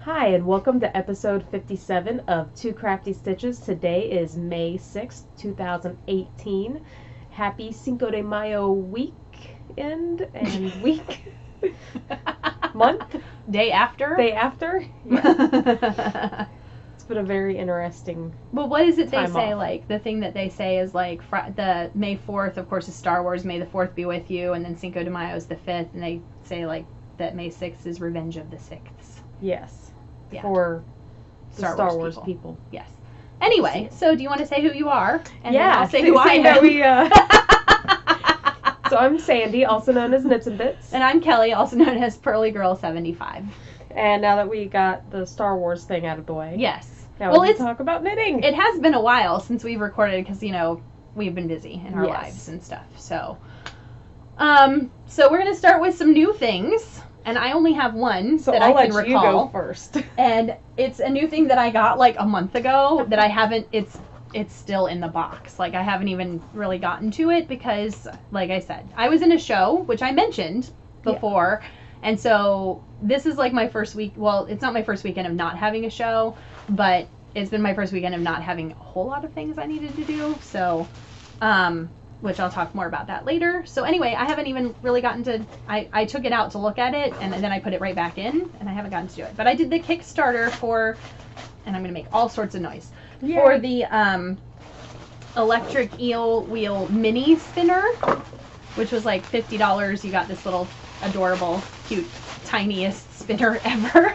Hi, and welcome to episode 57 of Two Crafty Stitches. Today is May 6th, 2018. Happy Cinco de Mayo weekend and week. Month? Day after? Day after? Yeah. It's been a very interesting Well, what is it they time say? off. Like, the thing that they say is like the May 4th, of course, is Star Wars. May the 4th be with you. And then Cinco de Mayo is the 5th. And they say, like, that May 6th is Revenge of the Sixths. Yes. Yeah. For the Star Wars people. people. Yes. Anyway, so do you want to say who you are? And yeah. then I'll say who I am. So I'm Sandy, also known as Knits and Bits. And I'm Kelly, also known as Pearly Girl 75. And now that we got the Star Wars thing out of the way. Yes. Now Well, we can talk about knitting. It has been a while since we've recorded because, we've been busy in our Yes. lives and stuff. So we're going to start with some new things. And I only have one So that I'll I can let recall. you go first. And it's a new thing that I got like a month ago that I haven't, it's still in the box. Like I haven't even really gotten to it because, like I said, I was in a show, which I mentioned before. Yeah. And so this is like my first week. Well, it's not my first weekend of not having a show, but it's been my first weekend of not having a whole lot of things I needed to do. So, which I'll talk more about that later. So anyway, I haven't even really gotten to, I took it out to look at it and then I put it right back in and I haven't gotten to do it. But I did the Kickstarter for, and I'm going to make all sorts of noise, for the electric eel wheel mini spinner, which was like $50. You got this little adorable, cute, tiniest spinner ever.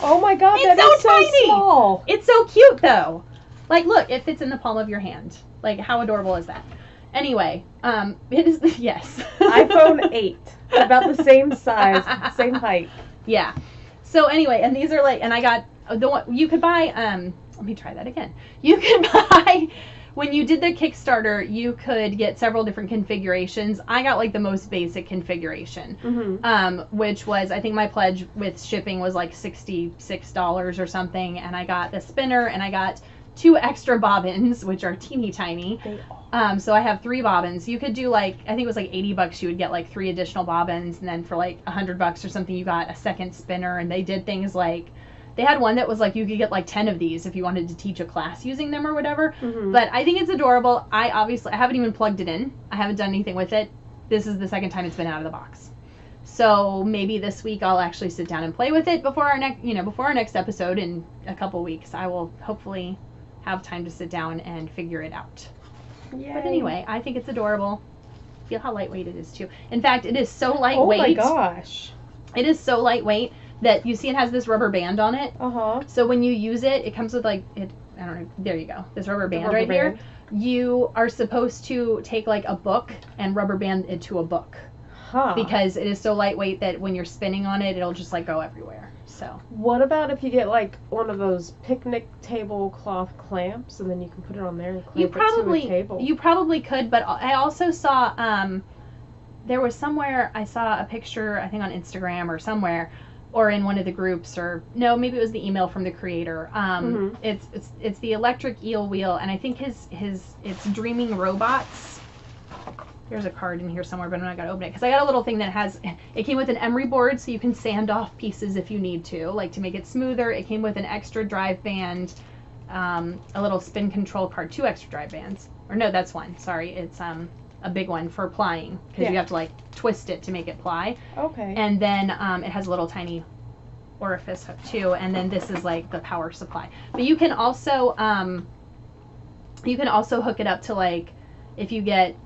Oh my god, It's that so is so tiny. small. It's so cute though. Like look, it fits in the palm of your hand. Like how adorable is that? Anyway, it is, yes. iPhone 8, about the same size, same height. Yeah. So anyway, and these are like, and I got the one, you could buy, let me try that again. You could buy, when you did the Kickstarter, you could get several different configurations. I got like the most basic configuration, which was, I think my pledge with shipping was like $66 or something. And I got the spinner and I got 2 extra bobbins, which are teeny tiny. So I have 3 bobbins. You could do like, I think it was like $80 you would get like 3 additional bobbins, and then for like $100 or something you got a second spinner. And they did things like, they had one that was like you could get like 10 of these if you wanted to teach a class using them or whatever. But I think it's adorable. I haven't even plugged it in. I haven't done anything with it. This is the second time it's been out of the box. So maybe this week I'll actually sit down and play with it before our next episode in a couple weeks. I will hopefully have time to sit down and figure it out. Yay. But anyway, I think it's adorable. Feel how lightweight it is too. In fact, it is so lightweight. Oh my gosh. It is so lightweight that you see it has this rubber band on it. So when you use it, it comes with like, I don't know, there you go. This rubber band right here. You are supposed to take like a book and rubber band it to a book. Because it is so lightweight that when you're spinning on it, it'll just like go everywhere. So. What about if you get like one of those picnic tablecloth clamps and then you can put it on there and clamp it to a table? You probably could, but I also saw, there was somewhere, I saw a picture, I think on Instagram or somewhere, or in one of the groups, or no, maybe it was the email from the creator. It's the electric eel wheel, and I think it's Dreaming Robots. There's a card in here somewhere, but I'm not going to open it because I got a little thing that has, it came with an emery board so you can sand off pieces if you need to, like to make it smoother. It came with an extra drive band, a little spin control card, 2 extra drive bands. Or no, that's one. Sorry. It's a big one for plying because you have to like twist it to make it ply. Okay. And then it has a little tiny orifice hook too. And then this is like the power supply. But you can also hook it up to like, if you get,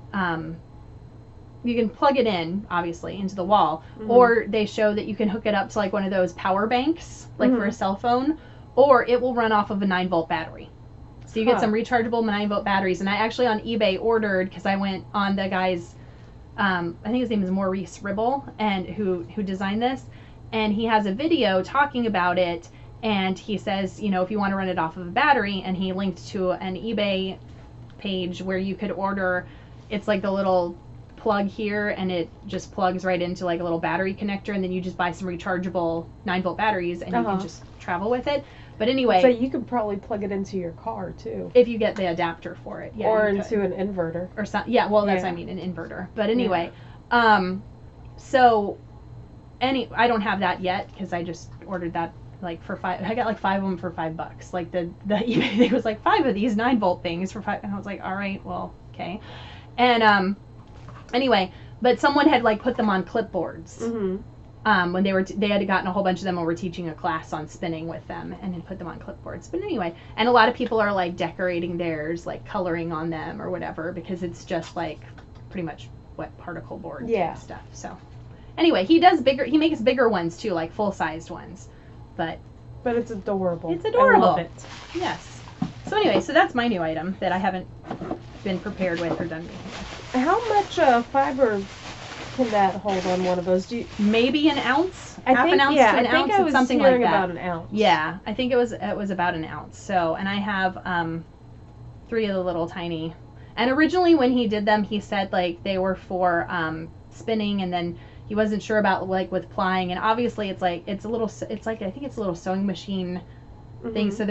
you can plug it in, obviously, into the wall, or they show that you can hook it up to like one of those power banks, like for a cell phone, or it will run off of a 9-volt battery. So you get some rechargeable 9-volt batteries. And I actually on eBay ordered, because I went on the guy's, I think his name is Maurice Ribble, and who designed this, and he has a video talking about it, and he says, if you want to run it off of a battery, and he linked to an eBay page where you could order, it's like the little plug here and it just plugs right into like a little battery connector, and then you just buy some rechargeable 9-volt batteries and you can just travel with it. But anyway, so you could probably plug it into your car too if you get the adapter for it. Or into an inverter or something. That's what I mean, an inverter. But anyway, so I don't have that yet because I just ordered that like for I got like 5 of them for $5. Like the eBay thing was like 5 of these 9-volt things for 5, and I was like, all right, well, okay. And anyway, but someone had like put them on clipboards. When they had gotten a whole bunch of them and were teaching a class on spinning with them and had put them on clipboards. But anyway, and a lot of people are like decorating theirs, like coloring on them or whatever, because it's just like pretty much wet particle board type stuff. So anyway, he makes bigger ones too, like full-sized ones. But it's adorable. It's adorable. I love it. Yes. So anyway, so that's my new item that I haven't been prepared with or done anything with. How much fiber can that hold on one of those? Maybe an ounce? I half think, an ounce yeah, to an I think ounce? I was something hearing like that. about an ounce. Yeah, I think it was about an ounce. So, and I have 3 of the little tiny. And originally when he did them, he said like they were for spinning, and then he wasn't sure about like with plying. And obviously it's like I think it's a little sewing machine thing, so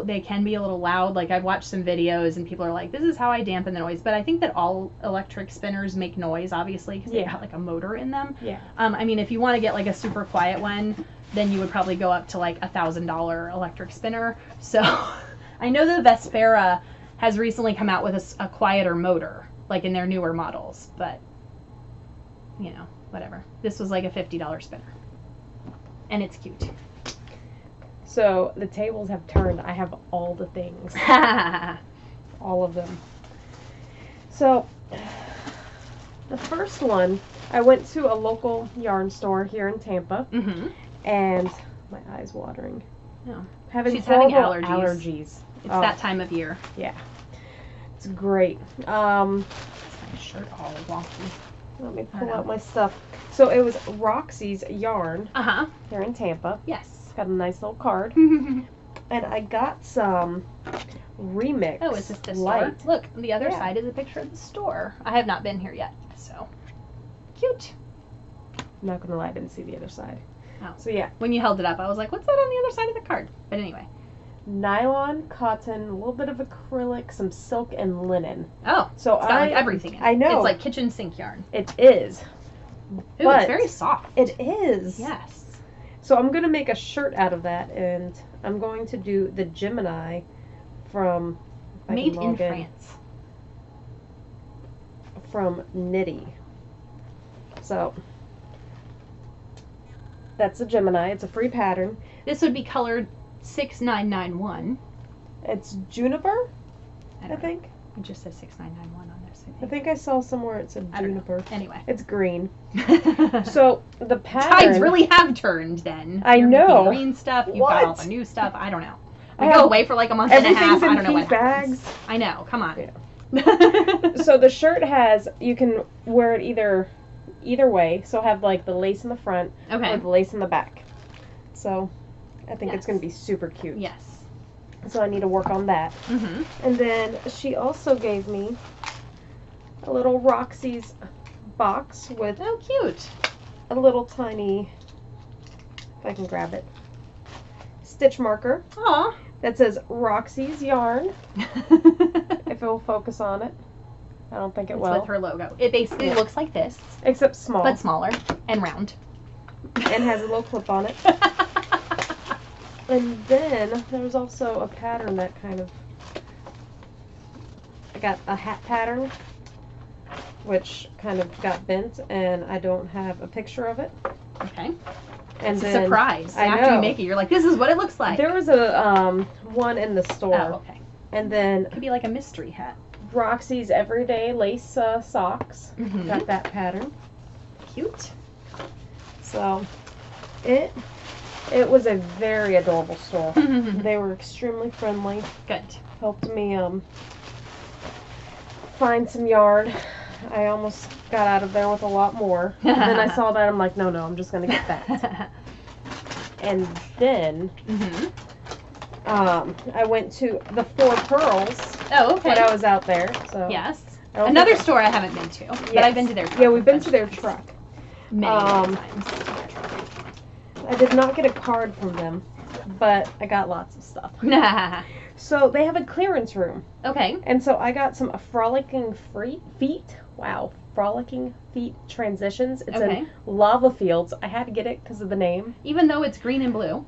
they can be a little loud. Like I've watched some videos and people are like, this is how I dampen the noise. But I think that all electric spinners make noise, obviously, because they've got like a motor in them. Yeah. I mean, if you want to get like a super quiet one, then you would probably go up to like $1,000 electric spinner. So I know the Vespera has recently come out with a quieter motor, like in their newer models, but you know, whatever. This was like a $50 spinner, and it's cute. So the tables have turned. I have all the things. All of them. So the first one, I went to a local yarn store here in Tampa, and my eye's watering. No. She's having allergies. It's that time of year. Yeah. It's great. My shirt all wonky. Let me pull out my stuff. So it was Roxy's yarn here in Tampa. Yes. Got a nice little card. And I got some Remix. Oh, is this the light. store? Look, on the other side is a picture of the store. I have not been here yet, so cute. I'm not gonna lie, I didn't see the other side. Oh. So yeah. When you held it up, I was like, what's that on the other side of the card? But anyway. Nylon, cotton, a little bit of acrylic, some silk, and linen. Oh, so it's got like everything in it. I know. It's like kitchen sink yarn. It is. Ooh, it's very soft. It is. Yes. So I'm going to make a shirt out of that, and I'm going to do the Gemini from... Made in France. From Knitty. So, that's the Gemini. It's a free pattern. This would be colored 6991. It's Juniper, I think. It just says 6991 on this. I think I saw somewhere it said Juniper. Anyway. It's green. So, the pattern... Tides really have turned then. I know. Green stuff, you've got all the new stuff. I don't know. We I go away for like a month and a half. I don't know what bags. I know. Come on. Yeah. So the shirt has, you can wear it either way. So have like the lace in the front or the lace in the back. So I think it's going to be super cute. Yes. So I need to work on that. And then she also gave me a little Roxy's box with cute. A little tiny, if I can grab it, stitch marker. Aw. That says Roxy's yarn. If it will focus on it. I don't think it will. With her logo. It basically looks like this. Except small. But smaller and round. And has a little clip on it. And then there was also a pattern that kind of... I got a hat pattern, which kind of got bent, and I don't have a picture of it. Okay. And it's then, a surprise. I After know. you make it, you're like, this is what it looks like. There was a one in the store. Oh, okay. And then... It could be like a mystery hat. Roxy's Everyday Lace Socks. Got that pattern. Cute. So, it was a very adorable store. They were extremely friendly. Good. Helped me find some yarn. I almost got out of there with a lot more. And then I saw that, I'm like, no, I'm just going to get that. And then I went to the Four Pearls. Oh, okay. When I was out there. So yes. Another store I haven't been to, but I've been to their truck. Yeah, we've been to their truck. Many times. I did not get a card from them, but I got lots of stuff. So they have a clearance room. Okay. And so I got some Frolicking Feet. Wow. Frolicking Feet Transitions. It's in Lava Fields. I had to get it because of the name. Even though it's green and blue.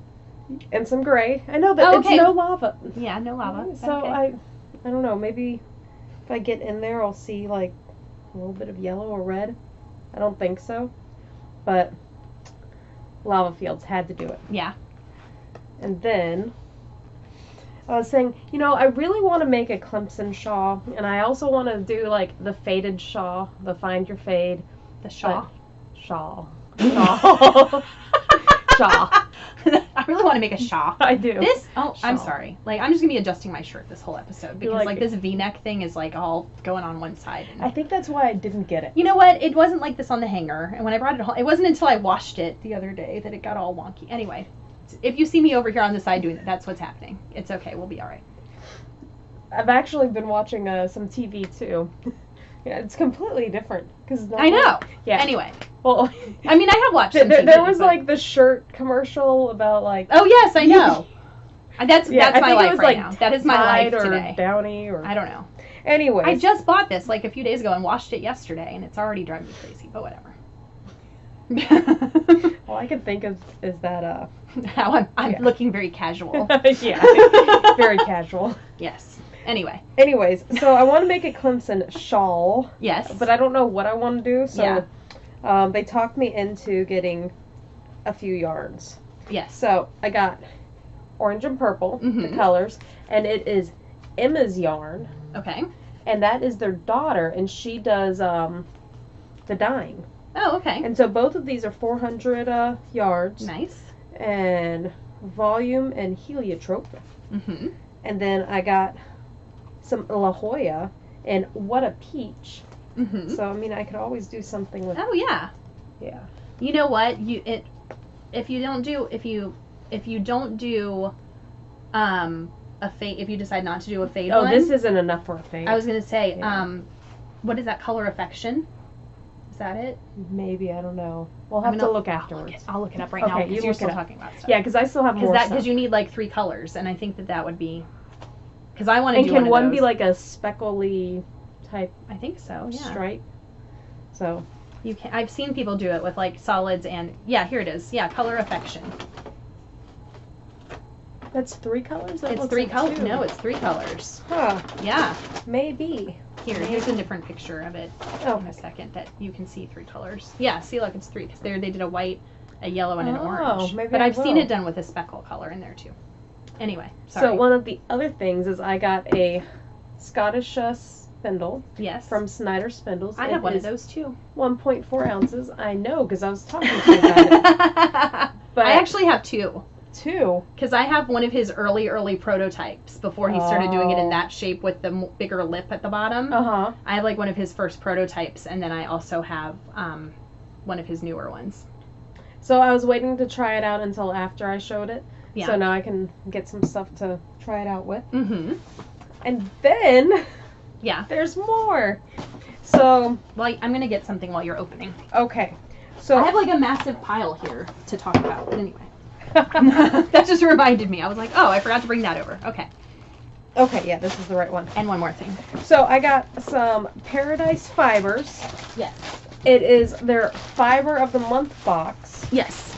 and some gray. I know that Oh, it's okay. no lava. Yeah, no lava. So Okay. I don't know, maybe if I get in there I'll see like a little bit of yellow or red. I don't think so. But lava fields had to do it. Yeah. And then I was saying, I really want to make a Clemson shawl, and I also want to do like the faded shawl, the find your fade. The shawl. Shawl. Shawl. Shawl. I really want to make a shawl. I do. I'm Shawl. sorry. Like, I'm just gonna be adjusting my shirt this whole episode because like- this V-neck thing is like all going on one side. And I think that's why I didn't get it. you know what? It wasn't like this on the hanger, and when I brought it home, it wasn't until I washed it the other day that it got all wonky. Anyway, if you see me over here on the side doing that, that's what's happening. It's okay. We'll be all right. I've actually been watching some TV too. Yeah, it's completely different because I know. Yeah. Anyway, Well, I mean, I have watched some TV, there was but- like the shirt commercial about like. Oh yes, I know. That's Yeah, I my think it life was, right like, now. That is my life Tide or today. Downy or. I don't know. Anyways. I just bought this like a few days ago and washed it yesterday, and it's already driving me crazy. But whatever. All I can think of is that. How I'm Yeah. looking very casual. Yeah. Very casual. Yes. Anyway. Anyways, so I want to make a Clemson shawl, Yes. but I don't know what I want to do. So, Yeah. they talked me into getting a few yarns. Yes. So I got orange and purple, the Mhm. colors, and it is Emma's yarn, Okay. and that is their daughter, and she does the dyeing. Oh, okay. And so both of these are 400 yards, Nice. and volume and heliotrope. Mm-hmm. And then I got some La Jolla, and What a Peach. Mm-hmm. So I mean, I could always do something with Oh yeah. yeah. You know what? If you don't do a fade, if you decide not to do a fade Oh, one, this isn't enough for a fade. I was gonna say, Yeah. what is that? Color Affection? Is that it? Maybe, I don't know. We'll I'm have gonna- to look afterwards. I'll look it up right Okay, now you because you're look still it up. talking about stuff. Yeah, because I still have more stuff. Because you need like 3 colors, and I think that would be. Because I want to And do can one one of be those. like a speckly type I think so. Yeah. stripe? So You can. I've seen people do it with like solids and yeah. Here it is. Yeah, Color Affection. that's 3 colors? That It's looks 3 like colors. 2. No, it's 3 colors. Huh. Yeah. Maybe. Here's a different picture of it Oh. in a second that you can see 3 colors. Yeah, see, look, it's 3 because they did a white, a yellow, and an Oh, orange. maybe But I I've seen will. it done with a speckle color in there too. Anyway, sorry. So one of the other things is I got a Scottish spindle yes, from Snyder Spindles. I It have one of is those too. 1.4 ounces. I know because I was talking to you about it. But I actually have 2 2. because I have one of his early prototypes before he started doing it in Oh. that shape with the bigger lip at the bottom. Uh-huh. I have like one of his first prototypes, and then I also have one of his newer ones. So I was waiting to try it out until after I showed it. Yeah. So now I can get some stuff to try it out with. Mm-hmm. And then Yeah. there's more. So, Well, I'm gonna get something while you're opening. okay. So I have like a massive pile here to talk about. But anyway, that just reminded me. I was like, oh, I forgot to bring that over. Okay. okay, yeah, this is the right one. And one more thing. So I got some Paradise Fibers. Yes. It is their Fiber of the Month box. Yes.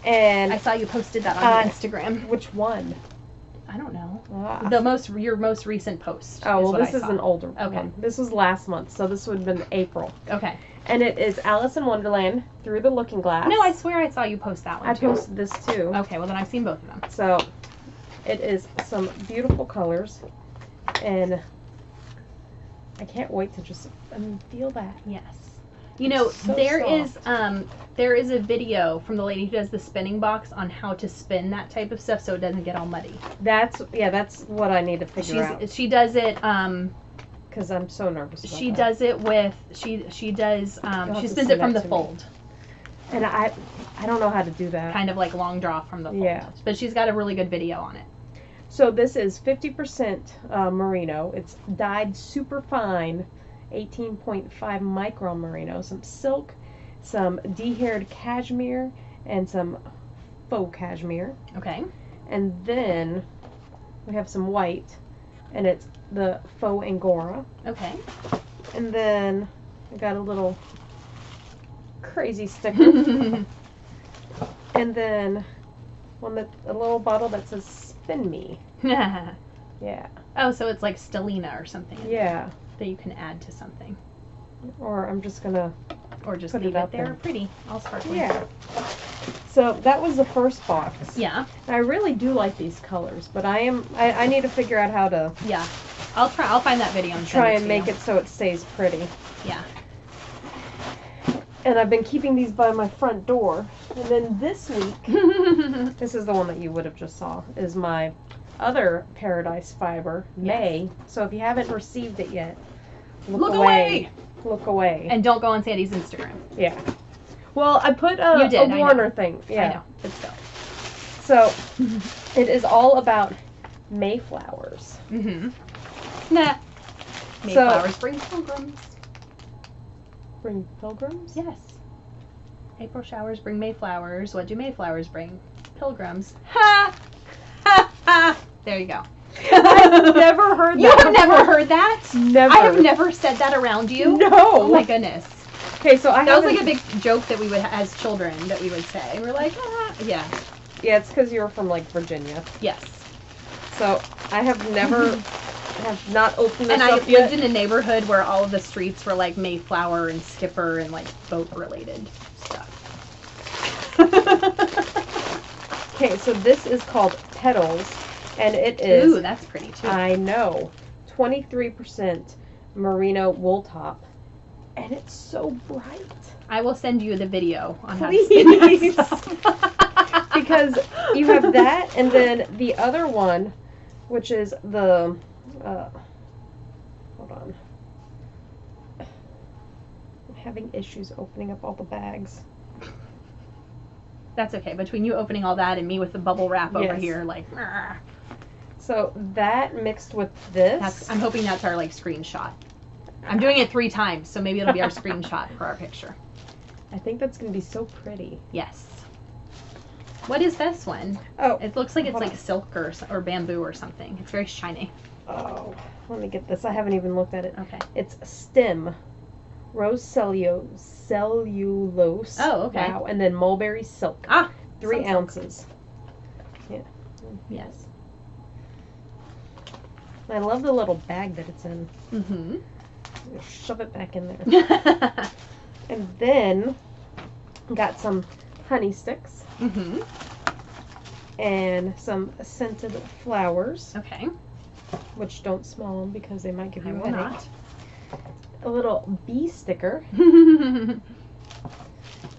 And I saw you posted that on Uh, Instagram. which one? I don't know. Ah. Your most recent post. Oh, is well, what this I is saw. an older Okay. one. This was last month, so this would have been April. Okay. And it is Alice in Wonderland Through the Looking Glass. No, I swear I saw you post that one I too. posted this too. Okay, well then I've seen both of them. So it is some beautiful colors, and I can't wait to just feel that. Yes. You know, So there is a video from the lady who does the spinning box on how to spin that type of stuff so it doesn't get all muddy. That's what I need to figure out She does it because I'm so nervous. About she that. does it with she does she have to spins send it from that the to me. fold. And I don't know how to do that. Kind of like long draw from the fold. Yeah. But she's got a really good video on it. So this is 50% merino. It's dyed super fine, 18.5 micron merino. Some silk, some de-haired cashmere, and some faux cashmere. Okay. And then we have some white, and it's the faux angora. Okay. And then I got a little crazy sticker. And then a little bottle that says "Spin Me." Yeah. Oh, so it's like Stellina or something. Yeah. That you can add to something. Or I'm just gonna. Or just Put leave it it up there. there. Pretty. All sparkly. Yeah. So that was the first box. Yeah. I really do like these colors, but I need to figure out how to Yeah. I'll find that video and try send and to make you. it so it stays pretty. Yeah. And I've been keeping these by my front door. And then this week, this is the one that you would have just saw, is my other Paradise Fiber, May. So if you haven't received it yet, Look away! Look away. And don't go on Sandy's Instagram. Yeah. Well, I put You a did, I Warner know. thing. Yeah. I know. But still. So it is all about Mayflowers. Mm-hmm. Nah. Mayflowers bring pilgrims. Bring pilgrims? Yes. April showers bring Mayflowers. What do Mayflowers bring? Pilgrims. Ha! Ha! Ha! There you go. I've never heard that. You have never before. heard that? Never. I have never said that around you. No. Oh my goodness. Okay, so I That was haven't- like a big joke that we would, as children, that we would say. We're like, ah. Yeah. Yeah, it's because you were from like Virginia. Yes. So I have never, have not opened this And I up yet. lived in a neighborhood where all of the streets were like Mayflower and Skipper and like boat related stuff. Okay, so this is called Petals, and it is. Ooh, that's pretty too. I know, 23% merino wool top, and it's so bright. I will send you the video on how to Please. spin that stuff. Because you have that, and then the other one, which is the, hold on. I'm having issues opening up all the bags. That's okay. Between you opening all that and me with the bubble wrap over Yes. here, like, "Argh." So that mixed with this. I'm hoping that's our like screenshot. I'm doing it 3 times, so maybe it'll be our screenshot for our picture. I think that's going to be so pretty. Yes. What is this one? Oh, It looks like it's Hold like on. silk or bamboo or something. It's very shiny. oh, let me get this. I haven't even looked at it. Okay. It's stem, rose cellulose. Oh, okay. Wow, and then mulberry silk. Ah, 3 some silk. ounces. Yeah. Yes. I love the little bag that it's in. Mm-hmm. Shove it back in there. And then got some honey sticks Mm-hmm. and some scented flowers, Okay. which don't smell them because they might give I you a will headache. not. A little bee sticker,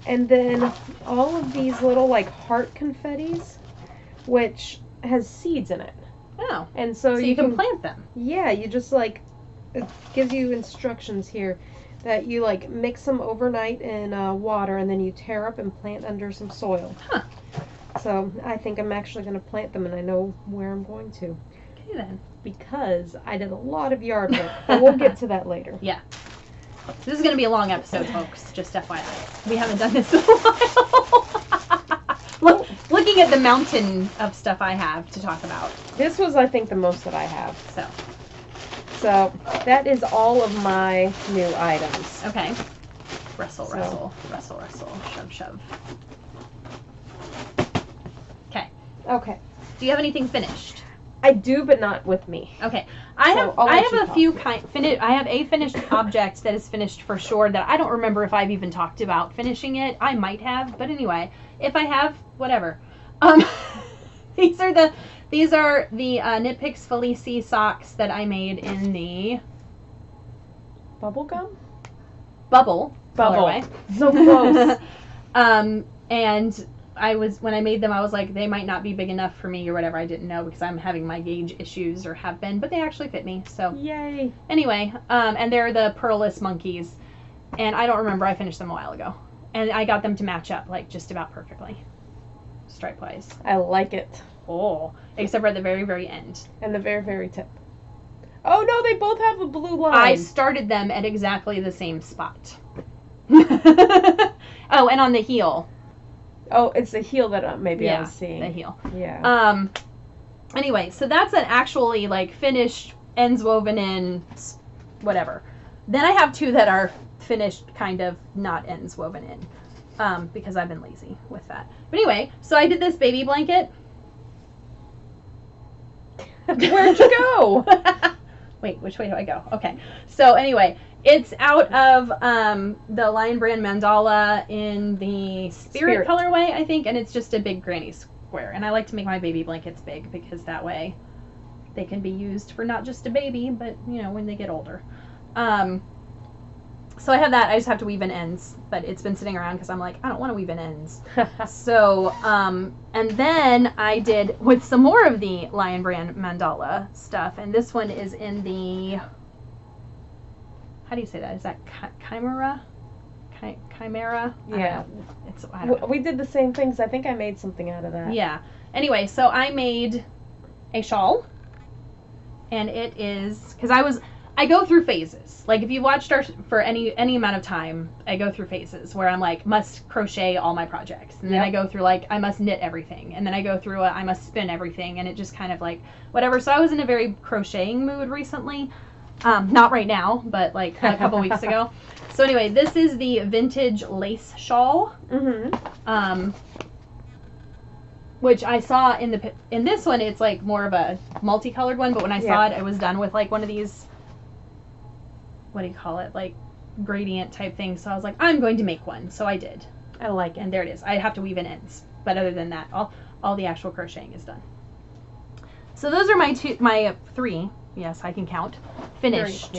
and then all of these little like heart confettis, which has seeds in it. Oh. And so, So you can plant them. Yeah, you just like, it gives you instructions here that you like mix them overnight in water and then you tear up and plant under some soil. Huh. So I think I'm actually going to plant them, and I know where I'm going to, Okay then. because I did a lot of yard work, but we'll get to that later. This is going to be a long episode, folks. Just FYI. We haven't done this in a while. Looking at the mountain of stuff I have to talk about. This was, I think, the most that I have. So, So that is all of my new items. okay. Rustle, So- rustle, rustle, rustle. Shove, shove. Okay. Do you have anything finished? I do, but not with me. Okay. I So, have I'll I let have you a talk. few I have a finished object that is finished for sure that I don't remember if I've even talked about finishing it. I might have, but anyway, if I have, whatever. These are the Knit Picks Felici socks that I made in the Bubble gum? bubble Bubble. colorway. So close. And when I made them, I was like, they might not be big enough for me or whatever. I didn't know because I'm having my gauge issues or have been, but they actually fit me. So Yay. anyway, and they're the Pearless monkeys, and I don't remember. I finished them a while ago, and I got them to match up like just about perfectly, stripe wise. I like it. Oh, except for at the very, very end. And the very, very tip. Oh no, they both have a blue line. I started them at exactly the same spot. Oh, and on the heel. Oh, it's the heel that maybe I Yeah, was seeing. the heel. Yeah. Anyway, so that's an actually like finished, ends woven in, whatever. Then I have 2 that are finished, kind of not ends woven in. because I've been lazy with that. But anyway, so I did this baby blanket. Where'd you go? Wait, which way do I go? Okay. So anyway, it's out of the Lion Brand mandala in the Spirit colorway, I think, and it's just a big granny square. And I like to make my baby blankets big because that way they can be used for not just a baby, but when they get older. So I have that. I just have to weave in ends, but it's been sitting around because I'm like, I don't want to weave in ends. So, and then I did with some more of the Lion Brand mandala stuff, and this one is in the, how do you say that? Is that chimera? Chimera? Yeah. I don't know. We did the same things. I think I made something out of that. Yeah. Anyway, so I made a shawl, and it is, because I go through phases. Like if you've watched for any amount of time, I go through phases where I'm like, must crochet all my projects. And then I go through like, I must knit everything. And then I go through I must spin everything. And it just kind of like, whatever. So I was in a very crocheting mood recently. Not right now, but like a couple weeks ago. So anyway, this is the vintage lace shawl. Mm-hmm. Which I saw in this one, it's like more of a multicolored one. But when I saw it was done with like one of these, what do you call it, like gradient type thing. So I was like, I'm going to make one. So I did. I like it. And there it is. I have to weave in ends, but other than that, all the actual crocheting is done. So those are my three, yes, I can count, finished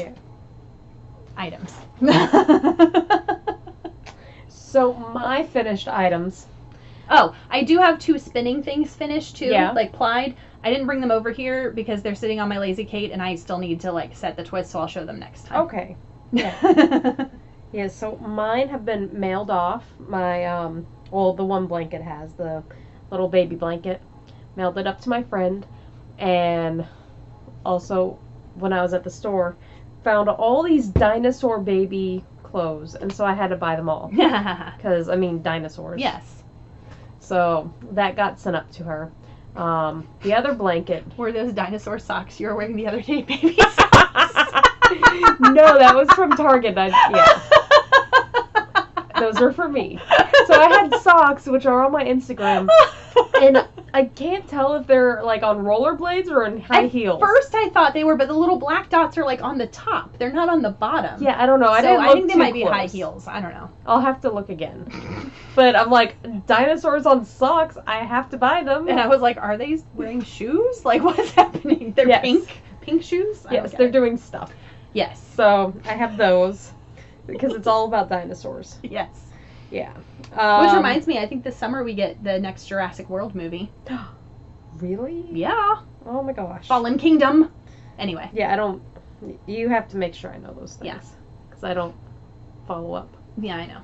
items. So my finished items. Oh, I do have 2 spinning things finished too, Yeah. like plied. I didn't bring them over here because they're sitting on my Lazy Kate, and I still need to like set the twist, so I'll show them next time. Okay. Yeah. Yeah, so mine have been mailed off. My, the one blanket has, the little baby blanket. Mailed it up to my friend. And also, when I was at the store, found all these dinosaur baby clothes. And so I had to buy them all. Because, dinosaurs. Yes. So that got sent up to her. The other blanket. Were those dinosaur socks you were wearing the other day, baby? No, that was from Target. Those are for me. So I had socks, which are on my Instagram, and I can't tell if they're like on rollerblades or in high heels. At first I thought they were, but the little black dots are like on the top. They're not on the bottom. Yeah, I don't know. I think they might be high heels. I don't know. I'll have to look again. But I'm like, dinosaurs on socks, I have to buy them. And I was like, are they wearing shoes? Like, what's happening? They're pink shoes? Yes, they're doing stuff. Yes. So I have those because it's all about dinosaurs. Yes. Yeah. Which reminds me, I think this summer we get the next Jurassic World movie. Really? Yeah. Oh my gosh. Fallen Kingdom. Anyway. Yeah, you have to make sure I know those things. Yes. Because I don't follow up. Yeah, I know.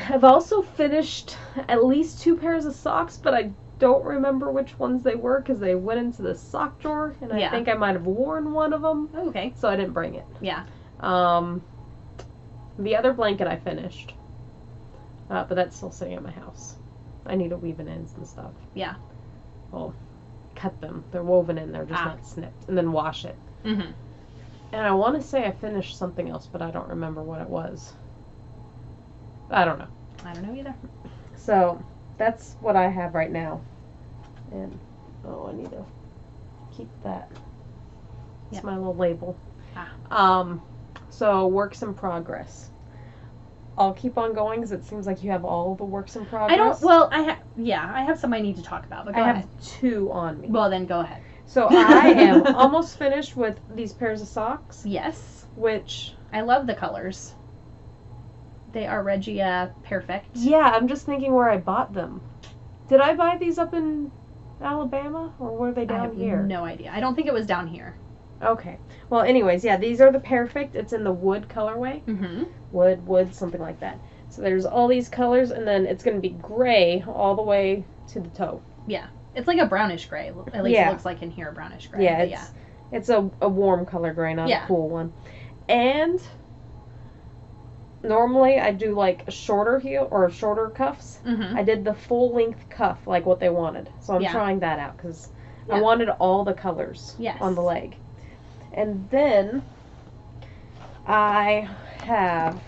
I've also finished at least 2 pairs of socks, but I don't remember which ones they were because they went into the sock drawer, and I think I might have worn one of them. Oh, okay. So I didn't bring it. Yeah. The other blanket I finished, but that's still sitting at my house. I need to weave in ends and stuff. Yeah. Well, cut them. They're woven in. They're just not snipped. And then wash it. Mm-hmm. And I want to say I finished something else, but I don't remember what it was. I don't know. I don't know either. So that's what I have right now. And I need to keep that. It's my little label. So works in progress. I'll keep on going because it seems like you have all the works in progress. I have some I need to talk about, but go ahead. I have 2 on me. Well, then go ahead. So I am almost finished with these pairs of socks. Yes. Which I love the colors. They are Regia Perfect. Yeah, I'm just thinking where I bought them. Did I buy these up in Alabama or were they down here? I have no idea. I don't think it was down here. Okay. Well, anyways, yeah, these are the Perfect. It's in the wood colorway. Mm-hmm. Wood, something like that. So there's all these colors, and then it's going to be gray all the way to the toe. Yeah. It's like a brownish gray. At least it looks like in here a brownish gray. Yeah, it's a warm color gray, not a cool one. And normally I do like a shorter heel or shorter cuffs. Mm-hmm. I did the full length cuff like what they wanted. So I'm trying that out because I wanted all the colors on the leg. And then I have,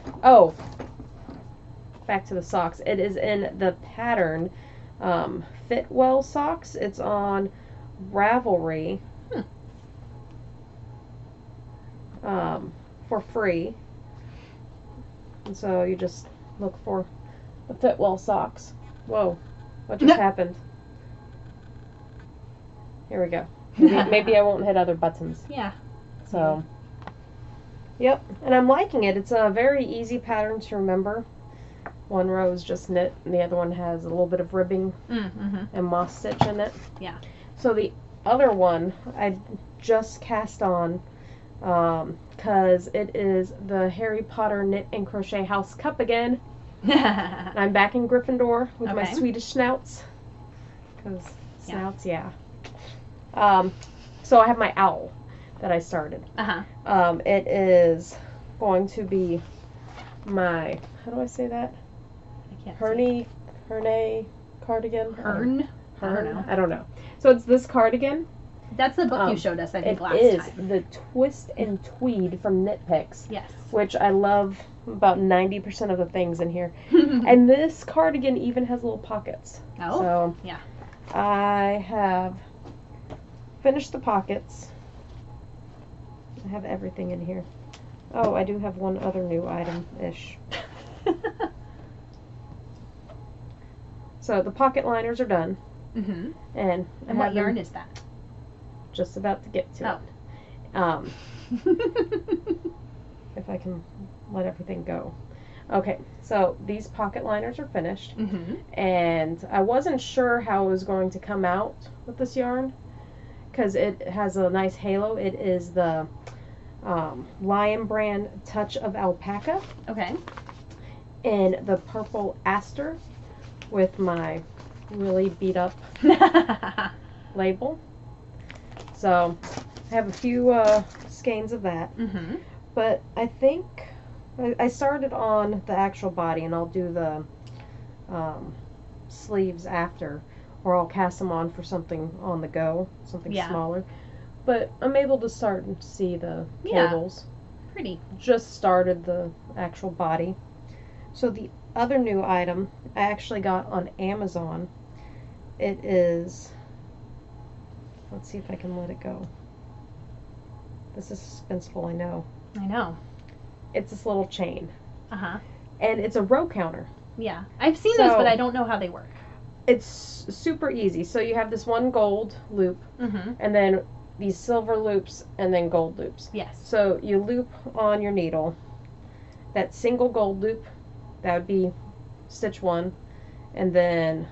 back to the socks. It is in the pattern Fitwell socks. It's on Ravelry for free. And so you just look for the Fitwell socks. Whoa, what just happened? Here we go. Maybe I won't hit other buttons. Yeah. So, yep. And I'm liking it. It's a very easy pattern to remember. One row is just knit, and the other one has a little bit of ribbing and moss stitch in it. Yeah. So the other one I just cast on because it is the Harry Potter Knit and Crochet House Cup again. I'm back in Gryffindor with my Swedish snouts. Because snouts, yeah. So I have my owl that I started. It is going to be my, how do I say that? I can't Herne cardigan? Hern? I don't know. So it's this cardigan. That's the book you showed us, I think, last time. It is the Twist and Tweed from Knit Picks. Yes. Which I love about 90% of the things in here. And this cardigan even has little pockets. Oh, so yeah. I have finished the pockets. I have everything in here. Oh, I do have one other new item-ish. So the pocket liners are done. And what yarn is that? Just about to get to it. If I can let everything go. Okay, so these pocket liners are finished. And I wasn't sure how it was going to come out with this yarn because it has a nice halo. It is the Lion Brand Touch of Alpaca. Okay. In the purple aster with my really beat up label. So I have a few skeins of that. But I think I started on the actual body, and I'll do the sleeves after, or I'll cast them on for something on the go, something smaller. But I'm able to start and see the cables. Pretty. Just started the actual body. So the other new item I actually got on Amazon. It is, let's see if I can let it go. This is suspenseful, I know. I know. It's this little chain. And it's a row counter. Yeah. I've seen those, but I don't know how they work. It's super easy. So you have this one gold loop, and then these silver loops, and then gold loops. Yes. So you loop on your needle. That single gold loop, that would be stitch 1, and then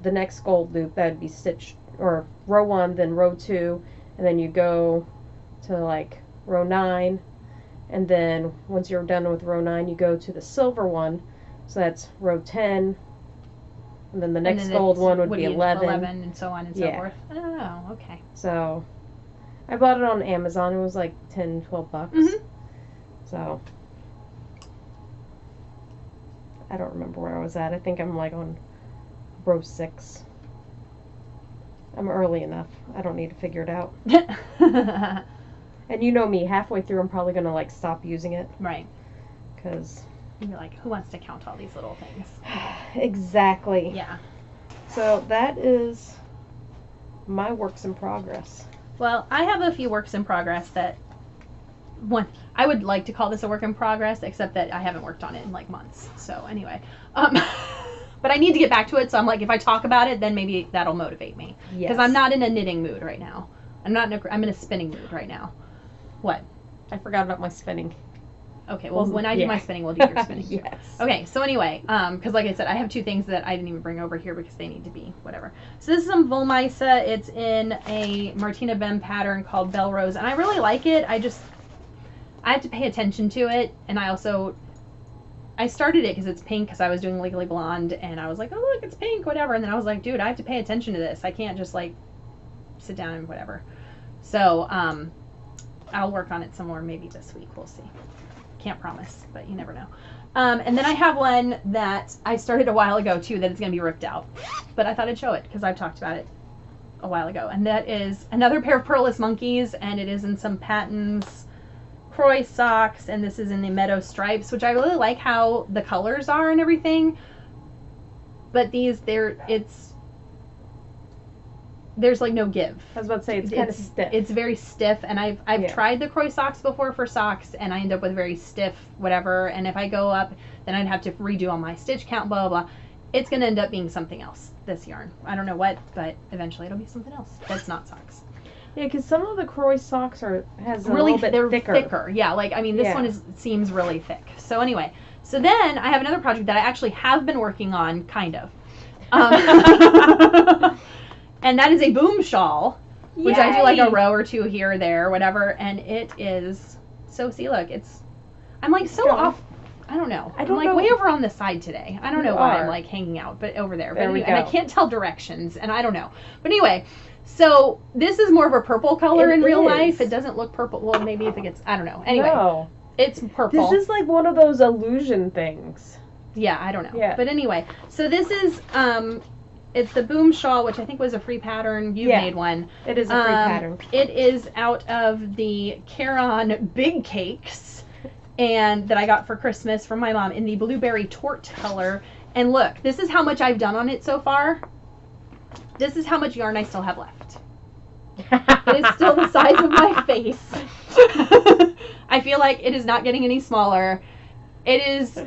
the next gold loop, that would be stitch, or row 1, then row 2, and then you go to like row 9, and then once you're done with row 9, you go to the silver one, so that's row 10, and then the next gold one would be 11. 11 and so on and so forth. Oh, okay. So I bought it on Amazon. It was like $10-12. So I don't remember where I was at. I think I'm like on row 6. I'm early enough. I don't need to figure it out. And you know me, halfway through I'm probably going to like stop using it. Right. Because you're like, who wants to count all these little things? Exactly. Yeah. So that is my works in progress. Well, I have a few works in progress that, one, I would like to call this a work in progress, except that I haven't worked on it in like months. So anyway, but I need to get back to it. So I'm like, if I talk about it, then maybe that'll motivate me. Because I'm not in a knitting mood right now. I'm in a spinning mood right now. What? I forgot about my spinning. Okay, well, when I do my spinning, we'll do your spinning. Yes. Okay, so anyway, because like I said, I have 2 things that I didn't even bring over here because they need to be whatever. So this is some Wollmeise. It's in a Martina Bem pattern called Belle Rose, and I really like it. I have to pay attention to it, and I started it because it's pink because I was doing Legally Blonde, and I was like, oh look, it's pink, whatever, and then I was like, dude, I have to pay attention to this. I can't just like sit down and whatever. So I'll work on it some more maybe this week. We'll see. Can't promise, but you never know. And then I have one that I started a while ago too that is going to be ripped out, but I thought I'd show it because I've talked about it a while ago, and that is another pair of Purless Monkeys, and it is in some Patons Croy socks, and this is in the Meadow Stripes, which I really like how the colors are and everything. But these, there's like no give. I was about to say, it's kind of stiff. It's very stiff, and I've tried the Croy socks before for socks, and I end up with very stiff whatever, and if I go up, then I'd have to redo all my stitch count, blah, blah, blah. It's going to end up being something else, this yarn. I don't know what, but eventually it'll be something else. That's not socks. Yeah, because some of the Croy socks has a really little bit they're thicker. Yeah, like, I mean, this one seems really thick. So anyway, so then I have another project that I actually have been working on, kind of. And that is a boom shawl, which I do like a row or two here or there, or whatever, and it is, so see, look, I'm like so off, I don't know. I'm like way over on the side today. I don't know why I'm like hanging out, but over there. But anyway, and I can't tell directions, and I don't know. But anyway, so this is more of a purple color in real life. It doesn't look purple. Well, maybe if it gets, I don't know. Anyway, it's purple. This is like one of those illusion things. Yeah, I don't know. Yeah. But anyway, so this is, it's the boom shawl, which I think was a free pattern. You made one. It is a free pattern. It is out of the Caron Big Cakes, and that I got for Christmas from my mom in the blueberry tort color. And look, this is how much I've done on it so far. This is how much yarn I still have left. It is still the size of my face. I feel like it is not getting any smaller. It's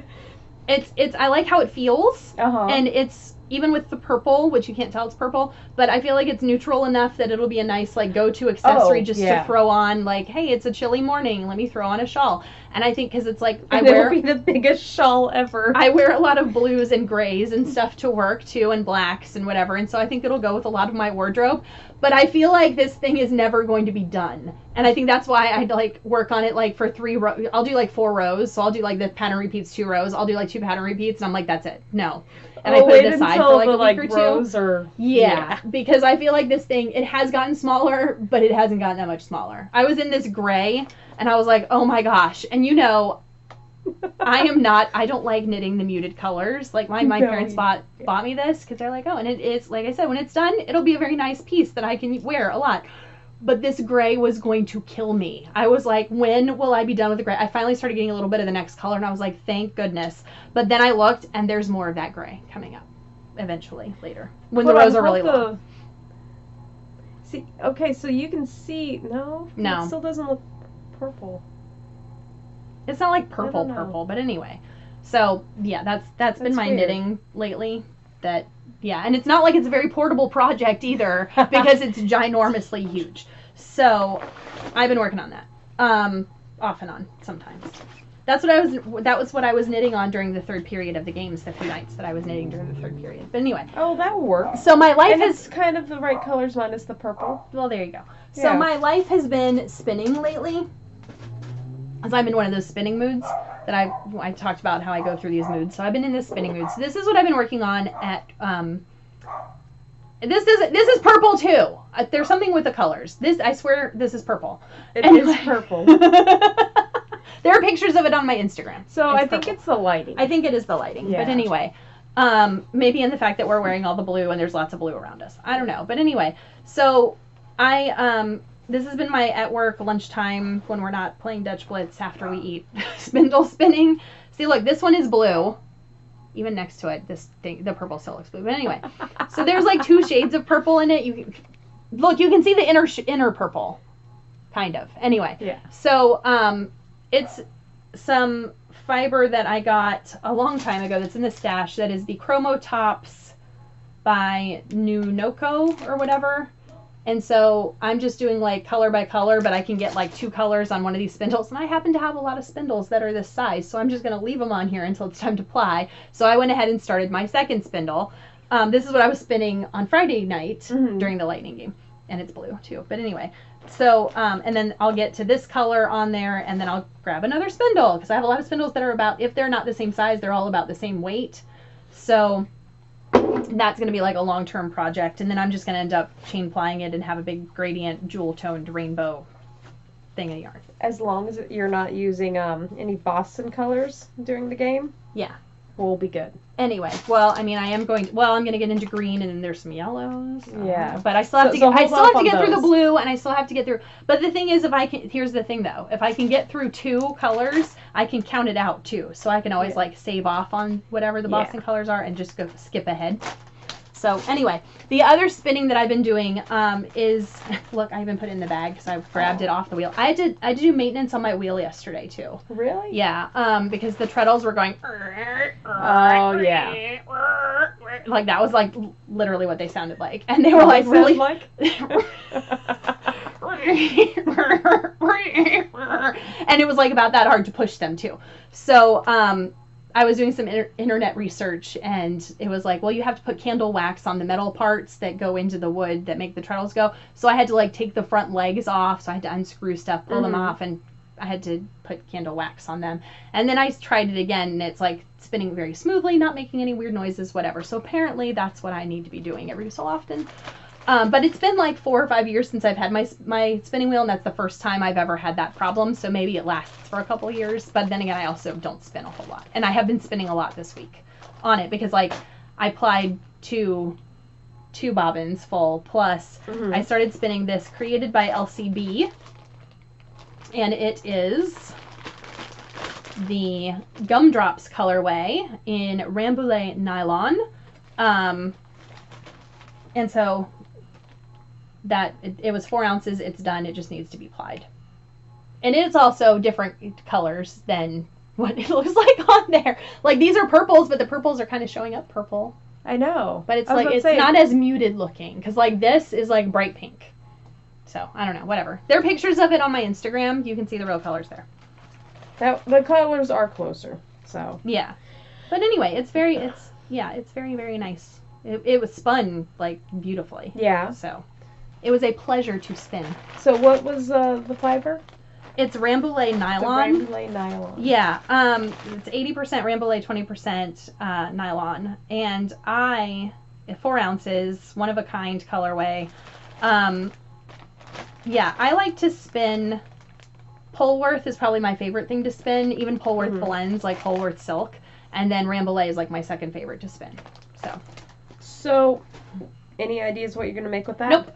I like how it feels. And it's, even with the purple, which you can't tell it's purple, but I feel like it's neutral enough that it'll be a nice like go-to accessory to throw on, like, hey, it's a chilly morning, let me throw on a shawl. And I think because it's like, it'll be the biggest shawl ever. I wear a lot of blues and grays and stuff to work too, and blacks and whatever, and so I think it'll go with a lot of my wardrobe. But I feel like this thing is never going to be done, and I think that's why I like work on it like for 3 rows. I'll do like 4 rows, so I'll do like the pattern repeats 2 rows. I'll do like 2 pattern repeats, and I'm like, that's it, no. And I put it aside for like a week or 2. Yeah, because I feel like this thing, it has gotten smaller, but it hasn't gotten that much smaller. I was in this gray, and I was like, oh my gosh. And you know, I don't like knitting the muted colors. Like my parents bought me this because they're like, oh, and it is, like I said, when it's done, it'll be a very nice piece that I can wear a lot. But this gray was going to kill me. I was like, when will I be done with the gray? I finally started getting a little bit of the next color, and I was like, thank goodness. But then I looked, and there's more of that gray coming up eventually, later. When the rows are really long. See, okay, so you can see, no? It still doesn't look purple. It's not like purple, but anyway. So, yeah, that's been my knitting lately. And it's not like it's a very portable project either, because it's ginormously huge. So, I've been working on that. Off and on, sometimes. That was what I was knitting on during the 3rd period of the games, the few nights that I was knitting during the 3rd period. But anyway. Oh, that will work. So my life it's kind of the right colors minus the purple. Well, there you go. So my life has been spinning lately. As I'm in one of those spinning moods that I talked about how I go through these moods. So I've been in this spinning mood. So this is what I've been working on at, this is purple too. There's something with the colors. I swear this is purple. It is purple. There are pictures of it on my Instagram. So I think it's the lighting. I think it is the lighting. Yeah. But anyway, maybe in the fact that we're wearing all the blue and there's lots of blue around us. I don't know. But anyway, so this has been my at work lunchtime when we're not playing Dutch Blitz after we eat spindle spinning. See, look, this one is blue. Even next to it, the purple still looks blue. But anyway, so there's like 2 shades of purple in it. You can see the inner purple, kind of. Anyway, so it's some fiber that I got a long time ago that's in the stash. That is the Chromo Tops by Nunoko or whatever. And so I'm just doing like color by color, but I can get like 2 colors on one of these spindles. And I happen to have a lot of spindles that are this size, so I'm just going to leave them on here until it's time to ply. So I went ahead and started my second spindle. This is what I was spinning on Friday night during the lightning game. And it's blue too. But anyway, so, and then I'll get to this color on there, and then I'll grab another spindle, because I have a lot of spindles that are about, if they're not the same size, they're all about the same weight. So that's going to be like a long-term project, and then I'm just going to end up chain plying it and have a big gradient jewel-toned rainbow thing of yarn. As long as you're not using any Boston colors during the game? Yeah. We'll be good. Anyway, well, I mean, I'm going to get into green, and then there's some yellows. Yeah. But I still have to get, hold off on through the those. blue, and I still have to get through. But the thing is, here's the thing though, if I can get through 2 colors, I can count it out too. So I can always like save off on whatever the Boston colors are and just go skip ahead. So anyway, the other spinning that I've been doing is, look, I even put it in the bag because I grabbed it off the wheel. I did do maintenance on my wheel yesterday too. Really? Yeah, because the treadles were going. Oh yeah. Like that was like literally what they sounded like, and they were like really like. and it was like about that hard to push them too. So I was doing some internet research, and it was like, well, you have to put candle wax on the metal parts that go into the wood that make the treadles go. So I had to like take the front legs off, so I had to unscrew stuff, pull them off, and I had to put candle wax on them. And then I tried it again, and it's like spinning very smoothly, not making any weird noises, whatever. So apparently that's what I need to be doing every so often. But it's been like 4 or 5 years since I've had my spinning wheel, and that's the first time I've ever had that problem. So maybe it lasts for a couple years. But then again, I also don't spin a whole lot. And I have been spinning a lot this week on it because like I applied two bobbins full. Plus I started spinning this created by LCB. And it is the Gumdrops colorway in Rambouillet nylon. And so that it was 4 ounces. It's done. It just needs to be plied. And it's also different colors than what it looks like on there. Like these are purples, but the purples are kind of showing up purple. I know. But it's like, it's not as muted looking. Because like this is like bright pink. So I don't know, whatever. There are pictures of it on my Instagram. You can see the real colors there. The colors are closer. So. Yeah. But anyway, it's very, very nice. It was spun like beautifully. Yeah. So it was a pleasure to spin. So what was the fiber? It's Rambouillet nylon. The Rambouillet nylon. Yeah. It's 80% Rambouillet, 20% nylon. And 4 ounces, one of a kind colorway. Yeah, I like to spin. Polworth is probably my favorite thing to spin. Even Polworth blends like Polworth silk. And then Rambouillet is like my second favorite to spin. So, any ideas what you're going to make with that? Nope.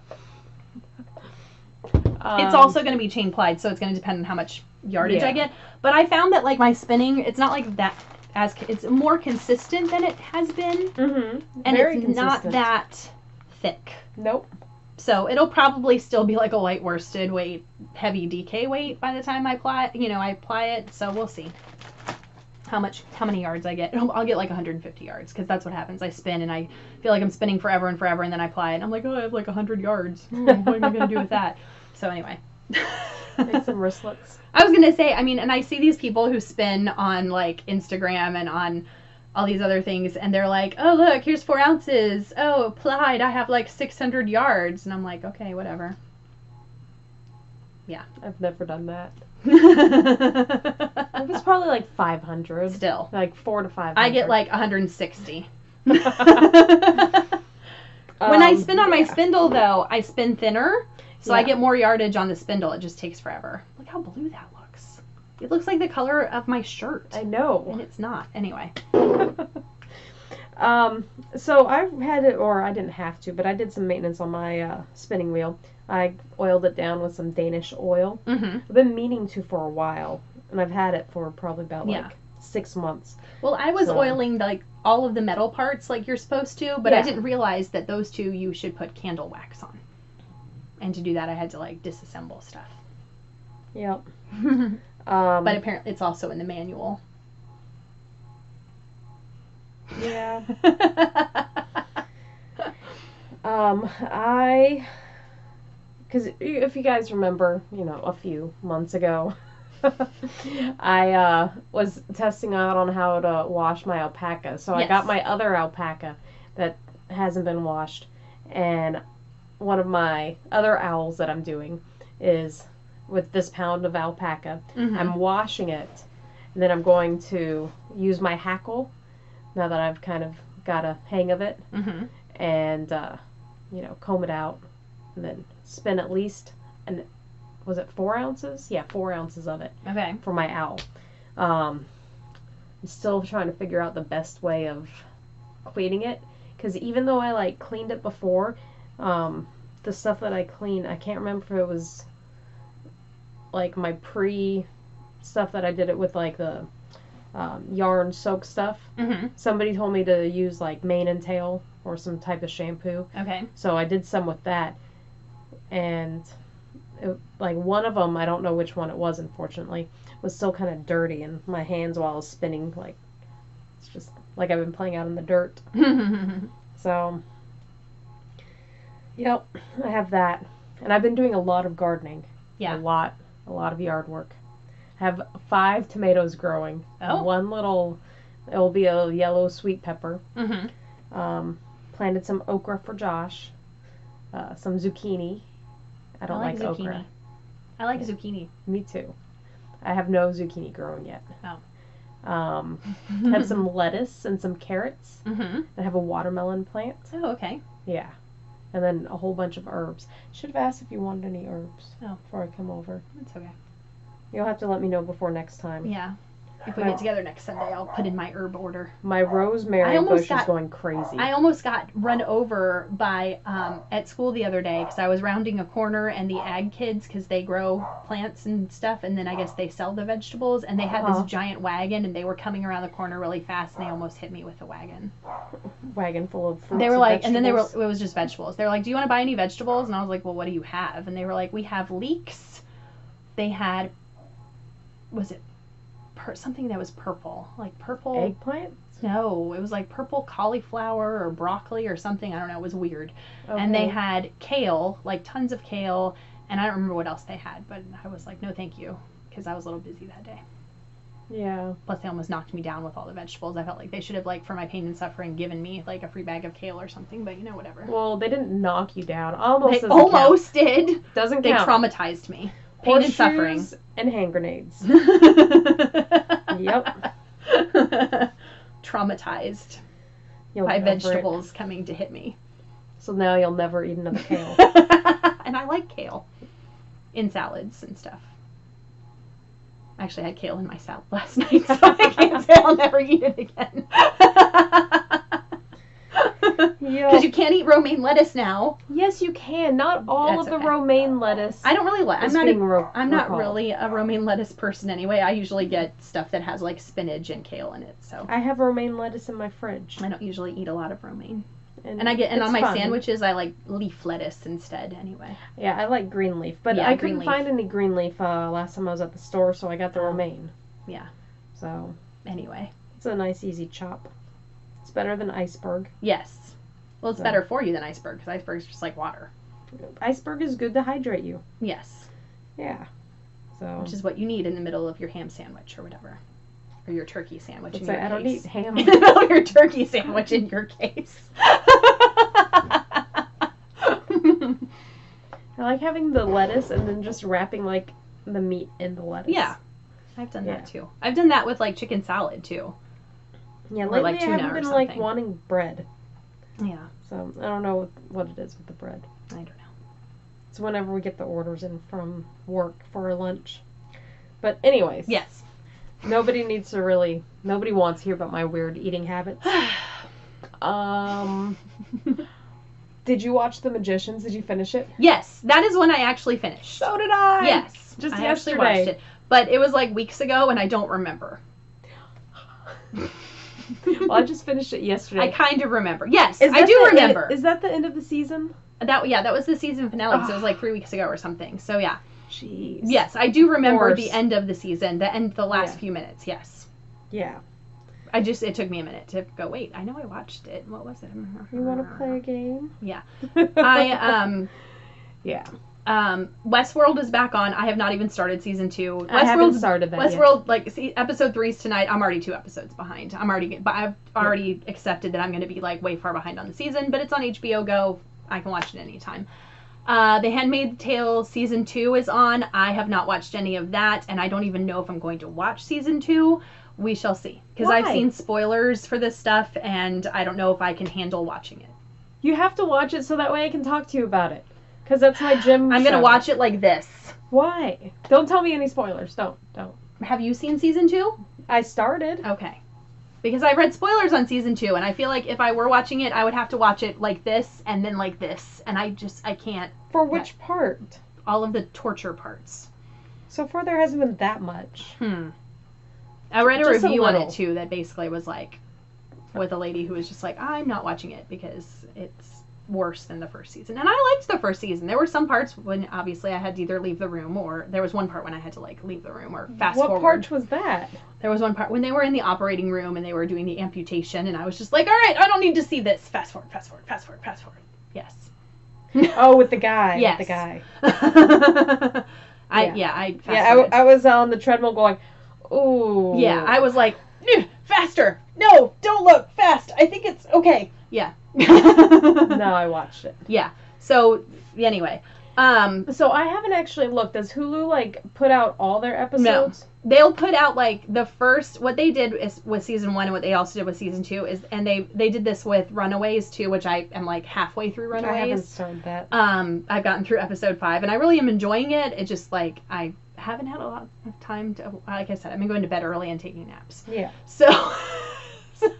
It's also going to be chain plied, so it's going to depend on how much yardage I get. But I found that like my spinning, it's not like that it's more consistent than it has been. And Very it's not that thick. Nope. So it'll probably still be like a light worsted weight, heavy DK weight by the time I apply it. So we'll see how many yards I get. I'll get like 150 yards because that's what happens. I spin and I feel like I'm spinning forever and forever, and then I apply it and I'm like, oh, I have like 100 yards. What am I going to do with that? So anyway. Make some wristlets. I was going to say, I mean, and I see these people who spin on like Instagram and on all these other things, and they're like, oh, look, here's 4 ounces. Oh, applied, I have like 600 yards. And I'm like, okay, whatever. Yeah. I've never done that. It was probably like 500. Still. Like 4 to 500. I get like 160. When I spin on my spindle, though, I spin thinner, so I get more yardage on the spindle. It just takes forever. Look how blue that looks. It looks like the color of my shirt. I know. And it's not. Anyway. So I've had it, or I didn't have to, but I did some maintenance on my spinning wheel. I oiled it down with some Danish oil. I've been meaning to for a while, and I've had it for probably about like 6 months. Well, I was oiling like all of the metal parts like you're supposed to, but I didn't realize that those two you should put candle wax on. And to do that, I had to like disassemble stuff. Yep. But apparently it's also in the manual. Yeah. Because if you guys remember, a few months ago, I was testing out on how to wash my alpaca. So I got my other alpaca that hasn't been washed, and one of my other owls that I'm doing is with this pound of alpaca. I'm washing it, and then I'm going to use my hackle now that I've kind of got a hang of it, and comb it out, and then spin at least, and was it 4 ounces? Yeah, 4 ounces of it. Okay. For my owl. I'm still trying to figure out the best way of cleaning it. Because even though I like cleaned it before, the stuff that I cleaned, I can't remember if it was like my stuff that I did it with, like the yarn soak stuff. Mm-hmm. Somebody told me to use like mane and tail or some type of shampoo. Okay. So I did some with that, and like one of them, I don't know which one it was, unfortunately, was still kind of dirty, and my hands while I was spinning, like, it's just like I've been playing out in the dirt. So, yep, I have that, and I've been doing a lot of gardening. Yeah. A lot of yard work. I have 5 tomatoes growing. Oh. One little, it'll be a yellow sweet pepper. Mm-hmm. Planted some okra for Josh. Some zucchini. I don't like zucchini. okra. I like zucchini. Me too. I have no zucchini growing yet. Oh. Have some lettuce and some carrots. Mm-hmm. I have a watermelon plant. Oh, okay. Yeah. And then a whole bunch of herbs. Should have asked if you wanted any herbs before I come over. That's okay. You'll have to let me know before next time. Yeah. If we get together next Sunday, I'll put in my herb order. My rosemary bush is going crazy. I almost got run over by at school the other day because I was rounding a corner and the ag kids, because they grow plants and stuff, and then I guess they sell the vegetables, and they had this giant wagon, and they were coming around the corner really fast, and they almost hit me with the wagon. Wagon full of fruits. They were like, and then it was just vegetables. They were like, "Do you want to buy any vegetables?" And I was like, "Well, what do you have?" And they were like, "We have leeks." They had, was it something that was purple, like purple eggplant? No, it was like purple cauliflower or broccoli or something. I don't know. It was weird. Okay. And they had kale, like tons of kale, and I don't remember what else they had, but I was like, no, thank you, because I was a little busy that day. Yeah. Plus, they almost knocked me down with all the vegetables. I felt like they should have, like, for my pain and suffering, given me like a free bag of kale or something. But whatever. Well, they didn't knock you down. Almost. They almost did. Doesn't They count. traumatized me. Pain and suffering. And hand grenades. Yep. Traumatized You'll by get over vegetables coming to hit me. So now you'll never eat another kale. And I like kale in salads and stuff. I actually had kale in my salad last night, so I can't say I'll never eat it again. Because you can't eat romaine lettuce now. Yes, you can. Not all That's of the okay. romaine lettuce. I don't really like. I'm not recalled. really a romaine lettuce person anyway. I usually get stuff that has like spinach and kale in it. So I have romaine lettuce in my fridge. I don't usually eat a lot of romaine. And it's on my fun. sandwiches I like leaf lettuce instead anyway. Yeah, I like green leaf, but Yeah, I green couldn't leaf. find any green leaf last time I was at the store, so I got the romaine. Yeah. So Anyway. it's a nice easy chop. It's better than iceberg. Yes. Well, it's So. better for you than iceberg, because iceberg's just like water. Iceberg is good to hydrate you. Yes. Yeah. So Which is what you need in the middle of your ham sandwich or whatever. Or your turkey sandwich in it's your like, I don't case. eat ham. In the middle of your turkey sandwich in your case. I like having the lettuce and then just wrapping like the meat in the lettuce. Yeah. I've done that too. I've done that with like chicken salad too. Yeah, Or, lately like, I tuna haven't or been something. like wanting bread. Yeah. So I don't know what it is with the bread. I don't know. It's whenever we get the orders in from work for our lunch. But anyways. Yes. Nobody wants to hear about my weird eating habits. Did you watch The Magicians? Did you finish it? Yes, that is when I actually finished. So did I. Yes. Just I yesterday. actually watched it. But it was like weeks ago and I don't remember. Well, I just finished it yesterday. I kind of remember. Yes, I do remember. Is that the end of the season? That was the season finale, so it was like 3 weeks ago or something. So yeah. Jeez. Yes, I do remember Course. the end of the season, the last few minutes, yes. Yeah. It took me a minute to go, wait, I know I watched it. What was it? You want to play a game? Yeah. Yeah. Westworld is back on. I have not even started season 2. I haven't started that Westworld, episode 3 is tonight. I'm already 2 episodes behind. I've already accepted that I'm going to be like way far behind on the season, but it's on HBO Go. I can watch it anytime. The Handmaid's Tale season 2 is on. I have not watched any of that, and I don't even know if I'm going to watch season 2. We shall see. Because I've seen spoilers for this stuff, and I don't know if I can handle watching it. You have to watch it so that way I can talk to you about it. Because that's my gym I'm going to watch it like this. Why? Don't tell me any spoilers. Don't. Have you seen season 2? I started. Okay. Because I read spoilers on season 2, and I feel like if I were watching it, I would have to watch it like this and then like this, and I can't. For which part? All of the torture parts. So far, there hasn't been that much. I read a Just review on little. it too that basically was like, with a lady who was just like, I'm not watching it because it's worse than the first season. And I liked the first season. There were some parts when obviously I had to either leave the room, or there was one part when I had to like leave the room or fast forward. What part was that? There was one part when they were in the operating room and they were doing the amputation, and I was just like, all right, I don't need to see this. Fast forward, fast forward, fast forward, fast forward. Yes. Oh, with the guy. Yes. With the guy. I was on the treadmill going, ooh. Yeah, I was like, faster. No, don't look fast. I think it's okay. Yeah. No, I watched it. Yeah. So anyway, so I haven't actually looked. Does Hulu like put out all their episodes? they'll put out like the first. What they did is with season 1 and what they also did with season 2 is, and they did this with Runaways too, which I am like halfway through Runaways. I haven't started that. I've gotten through episode 5 and I really am enjoying it. It's just like I haven't had a lot of time to. Like I said, I've been going to bed early and taking naps. Yeah. So.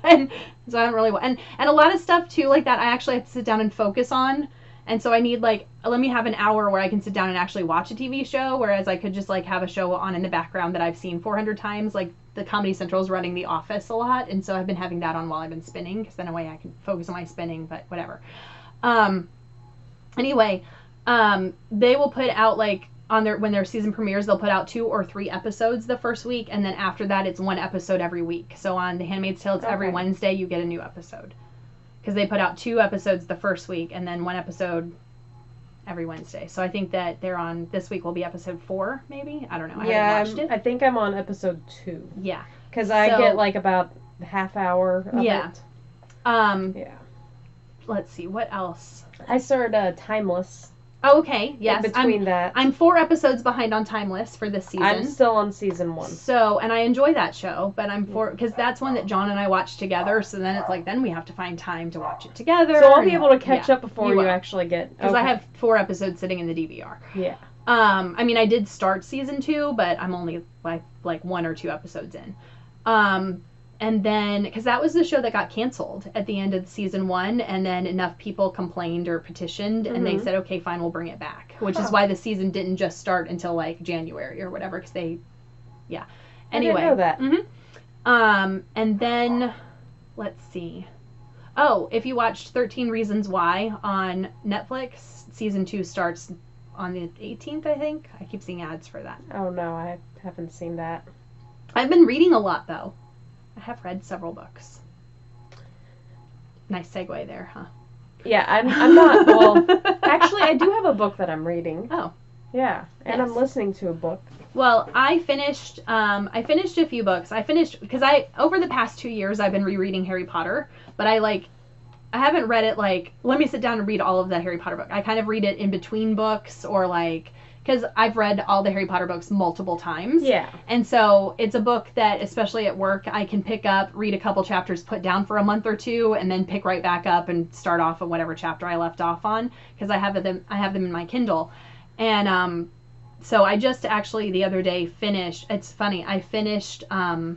And so I don't really and a lot of stuff too like that I actually have to sit down and focus on, and so I need like, let me have an hour where I can sit down and actually watch a TV show, whereas I could just like have a show on in the background that I've seen 400 times. Like the Comedy Central's running The Office a lot, and so I've been having that on while I've been spinning, because then a way I can focus on my spinning, but whatever. Anyway, they will put out like on when their season premieres, they'll put out 2 or 3 episodes the first week, and then after that it's 1 episode every week. So on The Handmaid's Tale, it's every Wednesday you get a new episode, because they put out 2 episodes the first week and then 1 episode every Wednesday. So I think that they're on, this week will be episode 4 maybe. I don't know. I haven't watched it. I think I'm on episode 2. Yeah. Because I get like about half hour of it. Yeah. Let's see, what else? I started Timeless. Oh, okay. Yes. In between that. I'm 4 episodes behind on Timeless for this season. I'm still on season 1. So, and I enjoy that show, but I'm because that's one that John and I watch together. So then it's like, then we have to find time to watch it together. So I'll be able to catch up before you actually get. Because I have 4 episodes sitting in the DVR. Yeah. I mean, I did start season 2, but I'm only like 1 or 2 episodes in. And then, because that was the show that got canceled at the end of season 1, and then enough people complained or petitioned, and they said, okay, fine, we'll bring it back. Which is why the season didn't just start until like January or whatever, because they, Anyway. I didn't know that. And then, let's see. Oh, if you watched 13 Reasons Why on Netflix, season 2 starts on the 18th, I think. I keep seeing ads for that. Oh no, I haven't seen that. I've been reading a lot though. I have read several books. Nice segue there, huh? Yeah, I'm not. Well, actually, I do have a book that I'm reading. Oh. Yeah, and I'm listening to a book. Well, I finished a few books. Because over the past 2 years, I've been rereading Harry Potter, but I haven't read it like, let me sit down and read all of the Harry Potter book. I kind of read it in between books, or like, because I've read all the Harry Potter books multiple times. Yeah. And so it's a book that, especially at work, I can pick up, read a couple chapters, put down for a month or 2, and then pick right back up and start off on whatever chapter I left off on, because I have them in my Kindle. And so I just actually the other day finished. It's funny. I finished the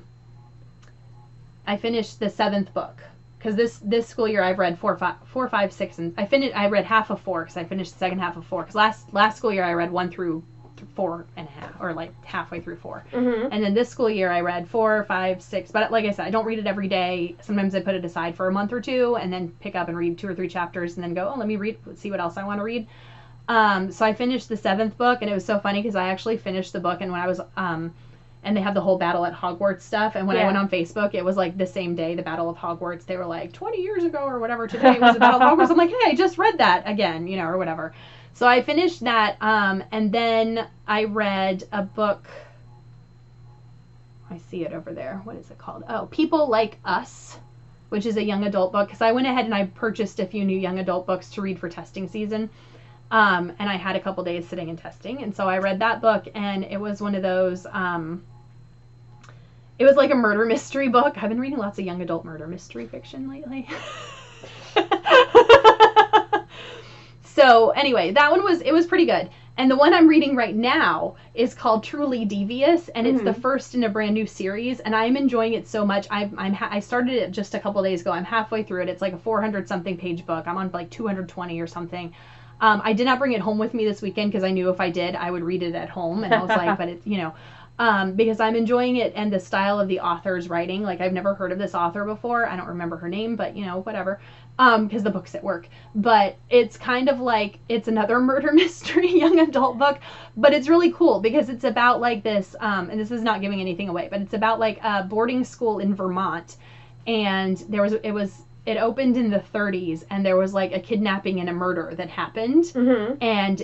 7th book. Because this school year I've read 4, 5, 6, and I read half of 4, because I finished the second half of 4. Because last school year I read 1 through 4 and a half, or like halfway through 4. Mm-hmm. And then this school year I read 4, 5, 6. But like I said, I don't read it every day. Sometimes I put it aside for a month or 2, and then pick up and read 2 or 3 chapters, and then go, let me see what else I want to read. So I finished the 7th book, and it was so funny because I actually finished the book, and when I was and they have the whole Battle at Hogwarts stuff. And when I went on Facebook, it was like the same day, the Battle of Hogwarts. They were like, 20 years ago or whatever, today was the Battle of Hogwarts. I'm like, hey, I just read that again, or whatever. So I finished that. And then I read a book. I see it over there. What is it called? Oh, People Like Us, which is a young adult book. Because I went ahead and I purchased a few new young adult books to read for testing season. And I had a couple days sitting and testing. And so I read that book, and it was one of those... it was like a murder mystery book. I've been reading lots of young adult murder mystery fiction lately. So anyway, it was pretty good. And the one I'm reading right now is called Truly Devious, and it's the Mhm. first in a brand new series, and I'm enjoying it so much. I started it just a couple days ago. I'm halfway through it. It's like a 400 something page book. I'm on like 220 or something. I did not bring it home with me this weekend because I knew if I did, I would read it at home, and I was like, but it's, because I'm enjoying it and the style of the author's writing. Like, I've never heard of this author before. I don't remember her name, but whatever. Because the book's at work. But it's kind of like, it's another murder mystery young adult book, but it's really cool because it's about like this, and this is not giving anything away, but it's about like a boarding school in Vermont, and it opened in the 30s, and there was like a kidnapping and a murder that happened, Mhm. and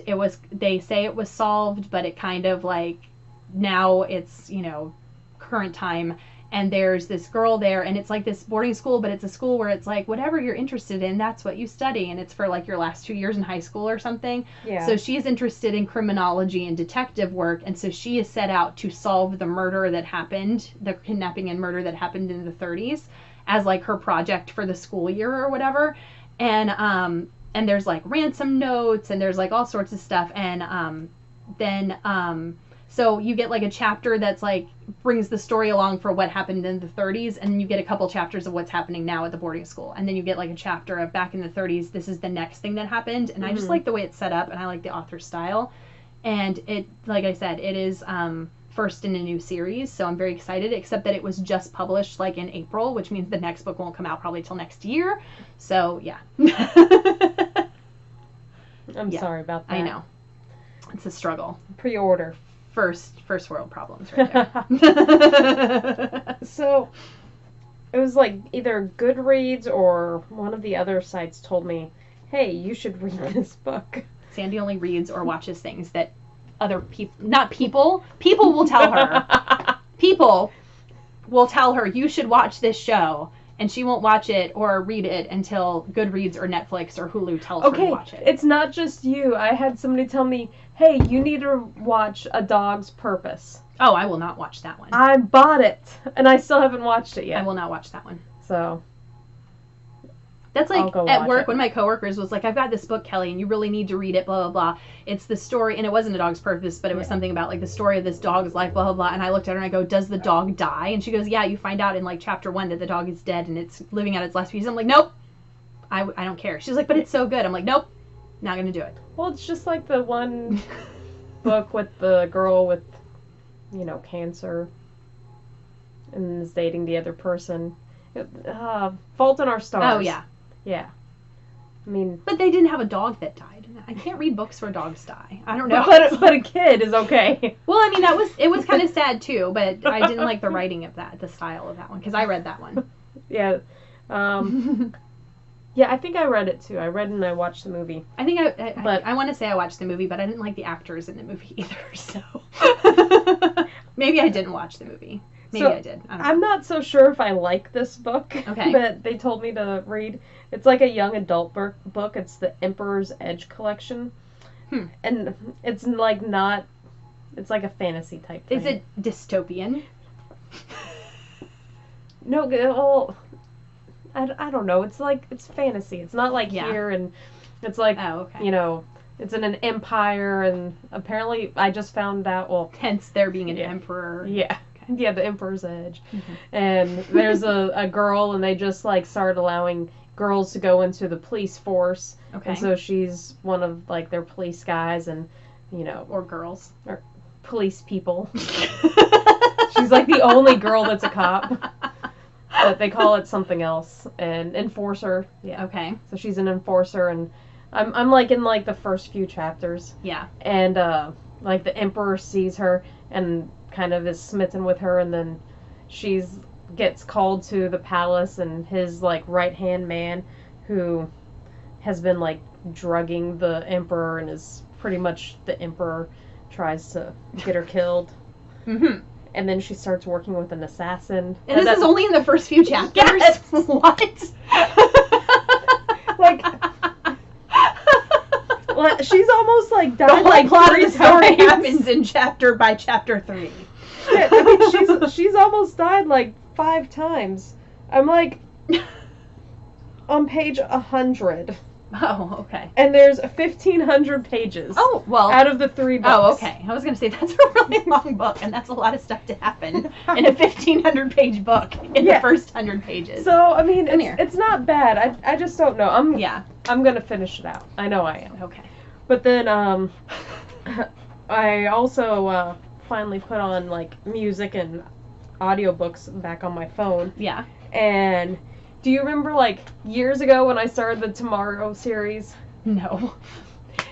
they say it was solved, but it kind of like, now it's, current time, and there's this girl there, and it's like this boarding school, but it's a school where it's like, whatever you're interested in, that's what you study, and it's for like your last 2 years in high school or something. Yeah. So she's interested in criminology and detective work, and so she is set out to solve the murder that happened, the kidnapping and murder that happened in the 30s, as like her project for the school year or whatever. And there's like ransom notes, and there's like all sorts of stuff, and so you get like a chapter that's like brings the story along for what happened in the 30s, and you get a couple chapters of what's happening now at the boarding school, and then you get like a chapter of back in the 30s, this is the next thing that happened. And I just like the way it's set up, and I like the author's style, and it, like I said, it is first in a new series, so I'm very excited, except that it was just published like in April, which means the next book won't come out probably till next year. So yeah. I'm Yeah, sorry about that. I know, it's a struggle. Pre-order. First world problems right there. So, it was like either Goodreads or one of the other sites told me, hey, you should read this book. Sandy only reads or watches things that other people, not people will tell her. People will tell her, you should watch this show, and she won't watch it or read it until Goodreads or Netflix or Hulu tells her to watch it. It's not just you. I had somebody tell me, hey, you need to watch A Dog's Purpose. Oh, I will not watch that one. I bought it, and I still haven't watched it yet. I will not watch that one. So, that's I'll like go at watch work it. when my coworkers was like, I've got this book, Kelly, and you really need to read it, blah, blah, blah. It's the story, and it wasn't A Dog's Purpose, but it was Yeah. something about like the story of this dog's life, blah, blah, blah. And I looked at her and I go, does the dog die? And she goes, yeah, you find out in like chapter 1 that the dog is dead and it's living out its last piece. I'm like, nope, I don't care. She's like, but it's so good. I'm like, nope, not going to do it. well, it's just like the one book with the girl with, cancer and is dating the other person. Fault in Our Stars. Oh, yeah. Yeah. I mean, But they didn't have a dog that died. I can't read books where dogs die. I don't know. but a kid is okay. Well, I mean, it was kind of sad too, but I didn't like the writing of that, the style of that one, because I read that one. Yeah. Yeah, I think I read it too. I read and I watched the movie. I think But- I want to say I watched the movie, but I didn't like the actors in the movie either, so. Maybe I didn't watch the movie. Maybe So, I did. I don't know. I'm not so sure if I like this book Okay. that they told me to read. It's like a young adult book. It's the Emperor's Edge collection. And it's like not, it's like a fantasy type thing. Is it dystopian? No, well, I don't know. It's like, it's fantasy. It's not like Yeah. here, and it's like, Oh, okay. it's in an empire, and apparently I just found out, well, Hence there being an Yeah. emperor. yeah. Okay. Yeah, the Emperor's Edge. Mhm. And there's a girl, and they just, like, started allowing girls to go into the police force. Okay. And so she's one of, like, their police guys and, Or girls. police people. She's, like, the only girl that's a cop. But they call it something else. And enforcer. Yeah. Okay. So she's an enforcer, and I'm like, in, like, the first few chapters. Yeah. And, like, the Emperor sees her and kind of is smitten with her, and then gets called to the palace, and his, like, right-hand man, who has been, like, drugging the Emperor, and is pretty much the Emperor, tries to get her killed. Mm-hmm. And then she starts working with an assassin. And this is only in the first few chapters? Yes! What? Like, well, she's almost, like, The died, whole like, plot of 3 the story times. happens in chapter by chapter 3. Yeah, I mean, she's almost died, like, 5 times. I'm like, on page 100. Oh, okay. And there's 1,500 pages. Oh, well. Out of the 3 books. Oh, okay. I was going to say, that's a really long book, and that's a lot of stuff to happen in a 1,500-page book in the first 100 pages. So, I mean, it's not bad. I just don't know. I'm going to finish it out. I know I am. Okay. But then, I also finally put on, like, music and audiobooks back on my phone. Yeah. And do you remember, like, years ago when I started the Tomorrow series? No.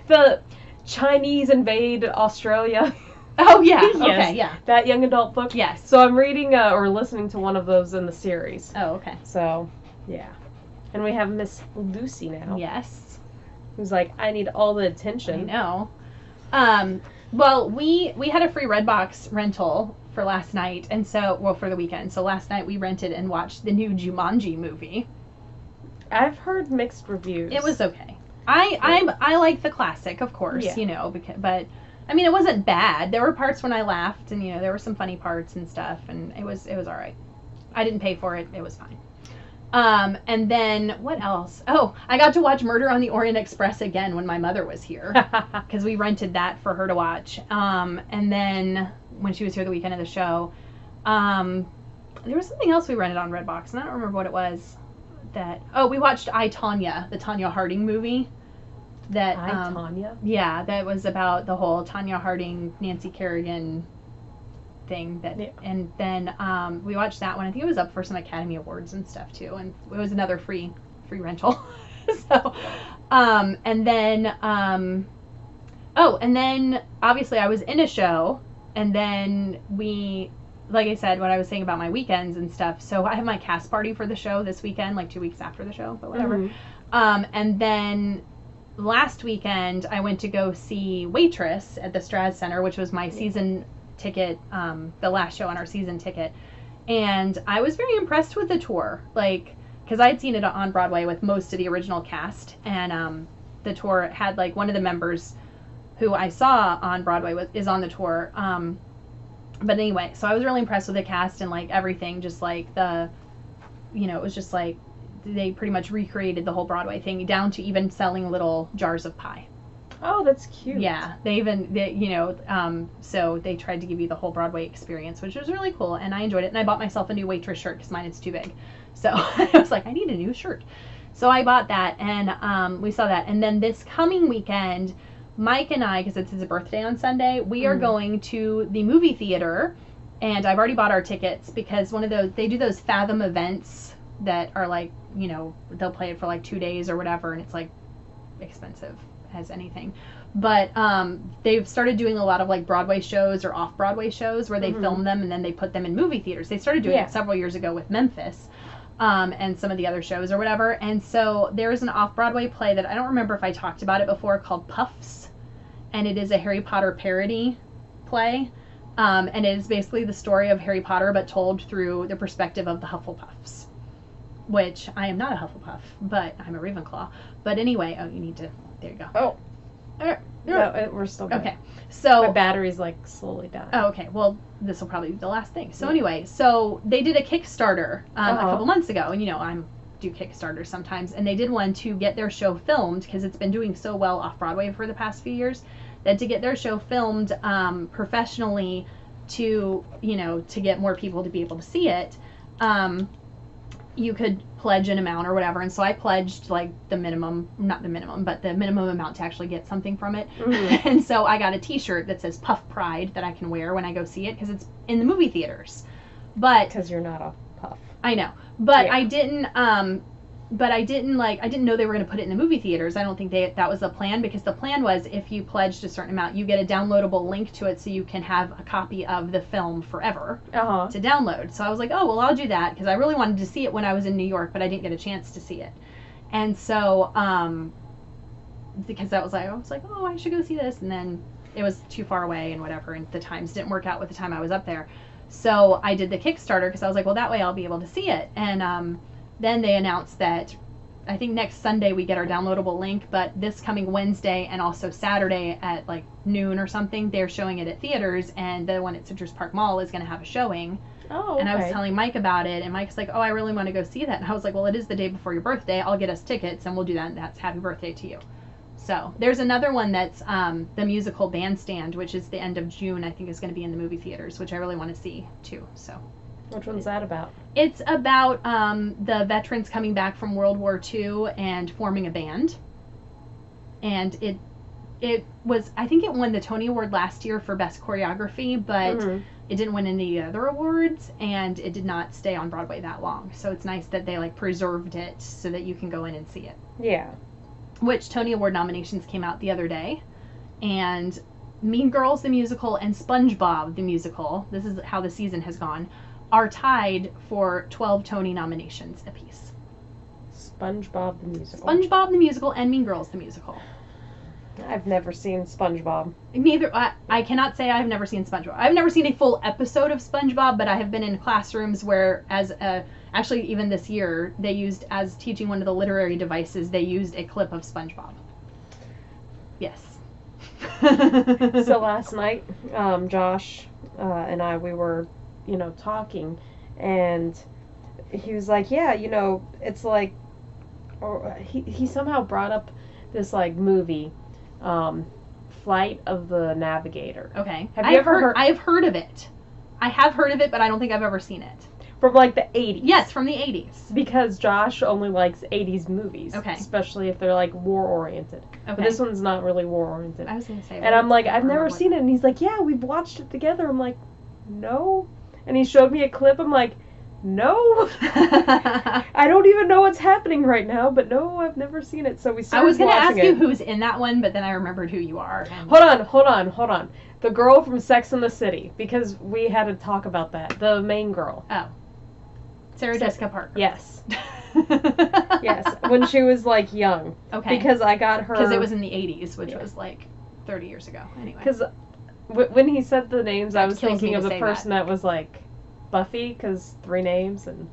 The Chinese invade Australia. Oh, yeah. Yes. Okay, yeah. That young adult book? Yes. So I'm reading or listening to one of those in the series. Oh, okay. So, yeah. And we have Miss Lucy now. Yes. Who's like, I need all the I attention. know. Well, we had a free Redbox rental for last night, and so, well, for the weekend. So last night we rented and watched the new Jumanji movie. I've heard mixed reviews. It was okay. I like the classic, of course, you know, but I mean, it wasn't bad. There were parts when I laughed, and, you know, there were some funny parts and stuff, and it was all right. I didn't pay for it. It was fine. And then what else? Oh, I got to watch Murder on the Orient Express again when my mother was here, because we rented that for her to watch. And then when she was here the weekend of the show, there was something else we rented on Redbox, and I don't remember what it was. We watched I, Tonya, the Tonya Harding movie. That I, Tonya? Yeah, that was about the whole Tonya Harding, Nancy Kerrigan thing. And then we watched that one. I think it was up for some Academy Awards and stuff too, and it was another free rental. So, and then obviously I was in a show, and then like I said, what I was saying about my weekends and stuff. So I have my cast party for the show this weekend, like 2 weeks after the show, but whatever. Mm-hmm. And then last weekend I went to go see Waitress at the Straz Center, which was my season ticket, the last show on our season ticket. And I was very impressed with the tour, like, because I had seen it on Broadway with most of the original cast, and the tour had, like, one of the members who I saw on Broadway is on the tour. But anyway, so I was really impressed with the cast and, like, everything, just like it was just like they pretty much recreated the whole Broadway thing, down to even selling little jars of pie. Oh, that's cute. Yeah, so they tried to give you the whole Broadway experience, which was really cool, and I enjoyed it. And I bought myself a new Waitress shirt because mine is too big. So I was like, I need a new shirt. So I bought that, and we saw that. And then this coming weekend, Mike and I, because it's his birthday on Sunday, we are going to the movie theater, and I've already bought our tickets because they do those Fathom events that are like, you know, they'll play it for like 2 days or whatever, and it's like expensive as anything. But they've started doing a lot of like Broadway shows or off-Broadway shows where they film them and then they put them in movie theaters. They started doing it several years ago with Memphis. And some of the other shows or whatever. And so there's an off-Broadway play that I don't remember if I talked about it before, called Puffs. And it is a Harry Potter parody play. And it is basically the story of Harry Potter, but told through the perspective of the Hufflepuffs. Which, I am not a Hufflepuff, but I'm a Ravenclaw. But anyway, there you go. Oh. No, we're still good. Okay. So my battery's like slowly dying. Oh, okay. Well, this will probably be the last thing. So anyway, so they did a Kickstarter a couple months ago, and I do Kickstarters sometimes, and they did one to get their show filmed because it's been doing so well off Broadway for the past few years, that to get their show filmed professionally to get more people to be able to see it, you could pledge an amount or whatever. And so I pledged like the minimum, not the minimum, but the minimum amount to actually get something from it. Mm-hmm. And so I got a t-shirt that says Puff Pride that I can wear when I go see it because it's in the movie theaters. But because you're not a Puff. I know. But I didn't I didn't know they were going to put it in the movie theaters. I don't think that was the plan, because the plan was if you pledged a certain amount, you get a downloadable link to it so you can have a copy of the film forever to download. So I was like, oh, well, I'll do that, because I really wanted to see it when I was in New York, but I didn't get a chance to see it. And so, because I was like, oh, I should go see this, and then it was too far away and whatever, and the times didn't work out with the time I was up there. So I did the Kickstarter because I was like, well, that way I'll be able to see it. And then they announced that I think next Sunday we get our downloadable link, but this coming Wednesday and also Saturday at like noon or something, they're showing it at theaters, and the one at Citrus Park Mall is going to have a showing Oh, And I was okay. telling Mike about it, and Mike's like, oh, I really want to go see that. And I was like, well, it is the day before your birthday. I'll get us tickets, and we'll do that, and that's happy birthday to you. So there's another one that's the musical Bandstand, which is the end of June, I think is going to be in the movie theaters, which I really want to see, too. So Which one's that about? it's about the veterans coming back from World War II and forming a band. And it was, I think it won the Tony Award last year for Best Choreography, but Mhm. it didn't win any other awards, and it did not stay on Broadway that long. So it's nice that they like preserved it so that you can go in and see it. Yeah. Which Tony Award nominations came out the other day, and Mean Girls the musical and SpongeBob the musical, this is how the season has gone, are tied for 12 Tony nominations apiece. SpongeBob the musical. SpongeBob the musical and Mean Girls the musical. I've never seen SpongeBob. Neither, I cannot say I've never seen SpongeBob. I've never seen a full episode of SpongeBob, but I have been in classrooms where, actually even this year, they used, as teaching one of the literary devices, they used a clip of SpongeBob. Yes. So last night, Josh and I, we were, talking, and he was like, yeah, it's like, or he somehow brought up this like movie, Flight of the Navigator. Okay. Have you ever heard? I have heard of it. I have heard of it, but I don't think I've ever seen it. From like the 80s. Yes, from the 80s. Because Josh only likes 80s movies. Okay. Especially if they're like war oriented. Okay. But this one's not really war oriented. I was going to say. And I'm like, I've never seen it. And he's like, yeah, we've watched it together. I'm like, no. And he showed me a clip. I'm like, no. I don't even know what's happening right now. But no, I've never seen it. So we started I was going to ask watching you it. who's in that one, but then I remembered who you are. And... Hold on. The girl from Sex and the City. Because we had to talk about that. The main girl. Oh. Sarah Jessica Parker. Yes. Yes. When she was like young. Okay. Because I got her. Because it was in the 80s, which was like 30 years ago. Anyway. Because when he said the names, I was kills me thinking to of the say person that was like Buffy, because 3 names, and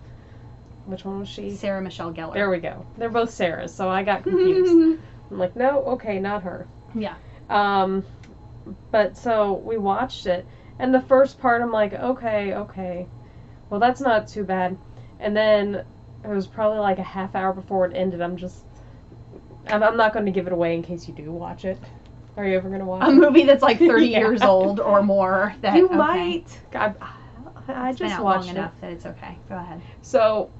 which one was she? Sarah Michelle Gellar. There we go. They're both Sarahs, so I got confused. I'm like, no, okay, not her. Yeah. But so we watched it, and the first part, I'm like, okay, well, that's not too bad. And then it was probably like a half hour before it ended. I'm not going to give it away in case you do watch it. Are you ever going to watch a it? movie that's like 30 Yeah. years old or more? That You okay. might. I It's been just out watched long it. enough that it's okay. Go ahead. So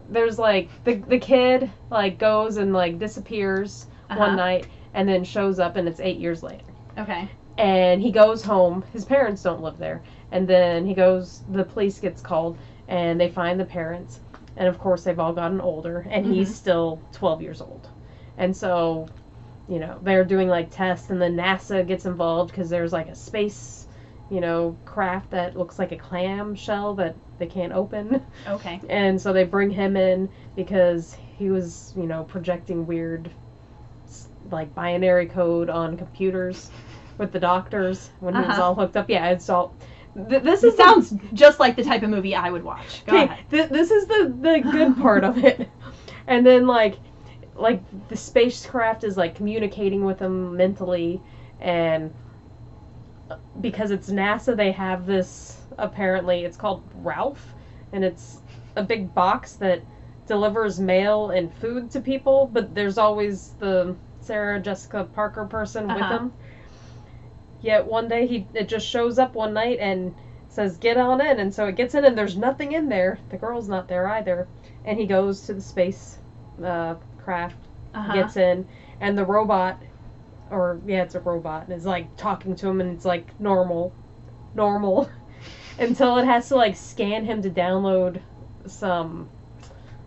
there's like the kid like goes and like disappears one night and then shows up, and it's 8 years later. Okay. And he goes home. His parents don't live there. And then the police gets called, and they find the parents. And of course they've all gotten older, and he's still 12 years old. And so, they're doing like tests, and then NASA gets involved because there's like a space, craft that looks like a clam shell that they can't open. Okay. And so they bring him in because he was, projecting weird, like, binary code on computers with the doctors when he was all hooked up. Yeah, it's all... This sounds just like the type of movie I would watch. Go ahead. This is the good part of it. And then, like the spacecraft is, like, communicating with him mentally, and because it's NASA, they have this, apparently, it's called Ralph, and it's a big box that delivers mail and food to people, but there's always the Sarah Jessica Parker person with him. Yet one day it just shows up one night and says, get on in, and so it gets in, and there's nothing in there. The girl's not there either. And he goes to the space craft, gets in, and the robot, it's a robot, and is like talking to him, and it's like normal, until it has to like scan him to download some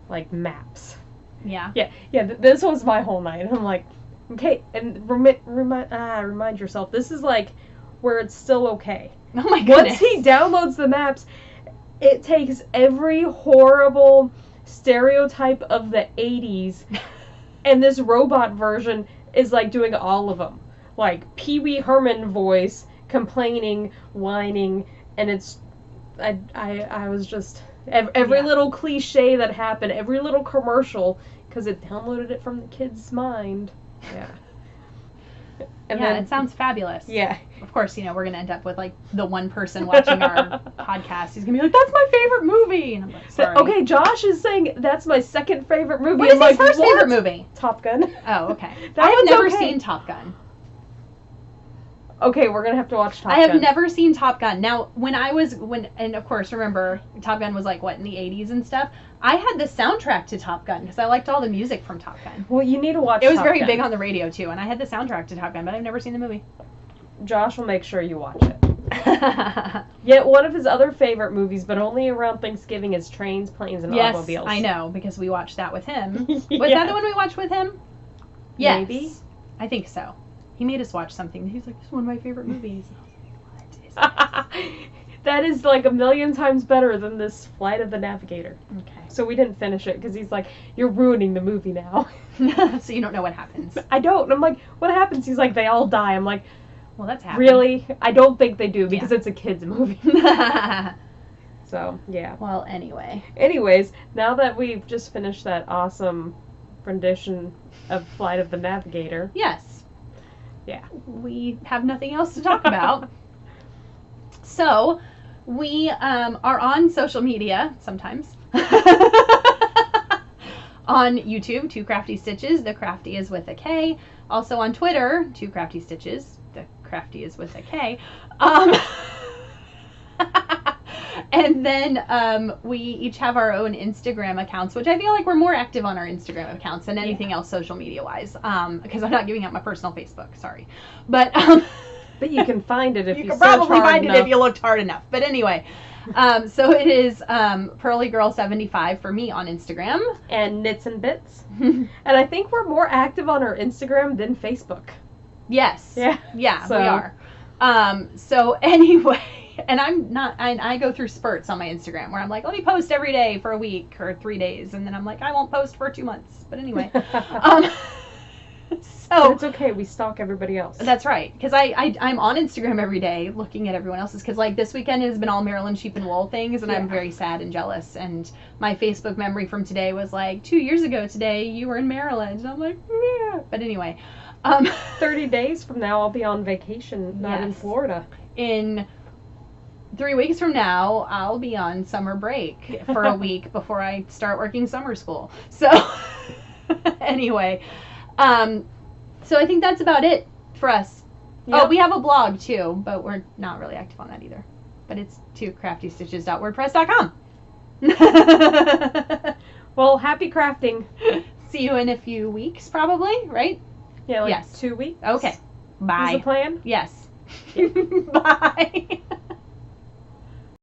like maps. Yeah. This was my whole night. I'm like, okay, and remind yourself, this is like where it's still okay. Oh my goodness. Once he downloads the maps, it takes every horrible stereotype of the 80s, and this robot version is like doing all of them. Like Pee Wee Herman voice, complaining, whining, and it's, I was just, every little cliche that happened, every little commercial, because it downloaded it from the kid's mind. Yeah. And yeah, then, it sounds fabulous. yeah. Of course, we're going to end up with, like, the one person watching our podcast. He's going to be like, that's my favorite movie. And I'm like, sorry. Okay, Josh is saying that's my second favorite movie. What is I'm his like, first what? favorite movie? Top Gun. Oh, okay. That I have one's never okay. seen Top Gun. Okay, we're gonna have to watch Top Gun. I have never seen Top Gun. Now, and of course, remember, Top Gun was like, what, in the 80s and stuff? I had the soundtrack to Top Gun because I liked all the music from Top Gun. Well, you need to watch It was Top very Gun. big on the radio, too, and I had the soundtrack to Top Gun, but I've never seen the movie. Josh will make sure you watch it. Yet one of his other favorite movies, but only around Thanksgiving, is Trains, Planes, and Yes, Automobiles. I know, because we watched that with him. Was Yeah. that the one we watched with him? Yes. Maybe. I think so. He made us watch something. He's like, this is one of my favorite movies. And I was like, what is That is like a million times better than this Flight of the Navigator. it? Okay. So we didn't finish it because he's like, you're ruining the movie now. So you don't know what happens. I don't. I'm like, what happens? He's like, they all die. I'm like, Well, that's happening. really? I don't think they do because Yeah. it's a kid's movie. So, yeah. Well, anyway. Anyways, now that we've just finished that awesome rendition of Flight of the Navigator. Yes. Yeah. We have nothing else to talk about. So, we are on social media sometimes. On YouTube, Two Crafty Stitches. The Crafty is with a K. Also on Twitter, Two Crafty Stitches. The Crafty is with a K. And then we each have our own Instagram accounts, which I feel like we're more active on our Instagram accounts than anything else social media wise. Because I'm not giving out my personal Facebook, sorry. But But you can find it if you can search probably hard find enough. it if you looked hard enough. But anyway, so it is Pearly Girl 75 for me on Instagram. And Knits and Bits. And I think we're more active on our Instagram than Facebook. Yes. Yeah. Yeah, So- we are. So anyway, and I go through spurts on my Instagram where I'm like, let me post every day for a week or 3 days, and then I'm like, I won't post for 2 months. But anyway, But so it's okay. We stalk everybody else. that's right, because I'm on Instagram every day looking at everyone else's, because like this weekend has been all Maryland sheep and wool things, and I'm Yeah. very sad and jealous. And my Facebook memory from today was like, 2 years ago today you were in Maryland, and I'm like, yeah. But anyway, 30 days from now, I'll be on vacation, not in Yes. Florida. in 3 weeks from now, I'll be on summer break for a week before I start working summer school. So, anyway, so I think that's about it for us. Yep. Oh, we have a blog too, but we're not really active on that either. But it's twocraftystitches.wordpress.com. Well, happy crafting. See you in a few weeks, probably, right? Yeah, like Yes. 2 weeks. Okay. Is Bye. the plan? Yes. Bye.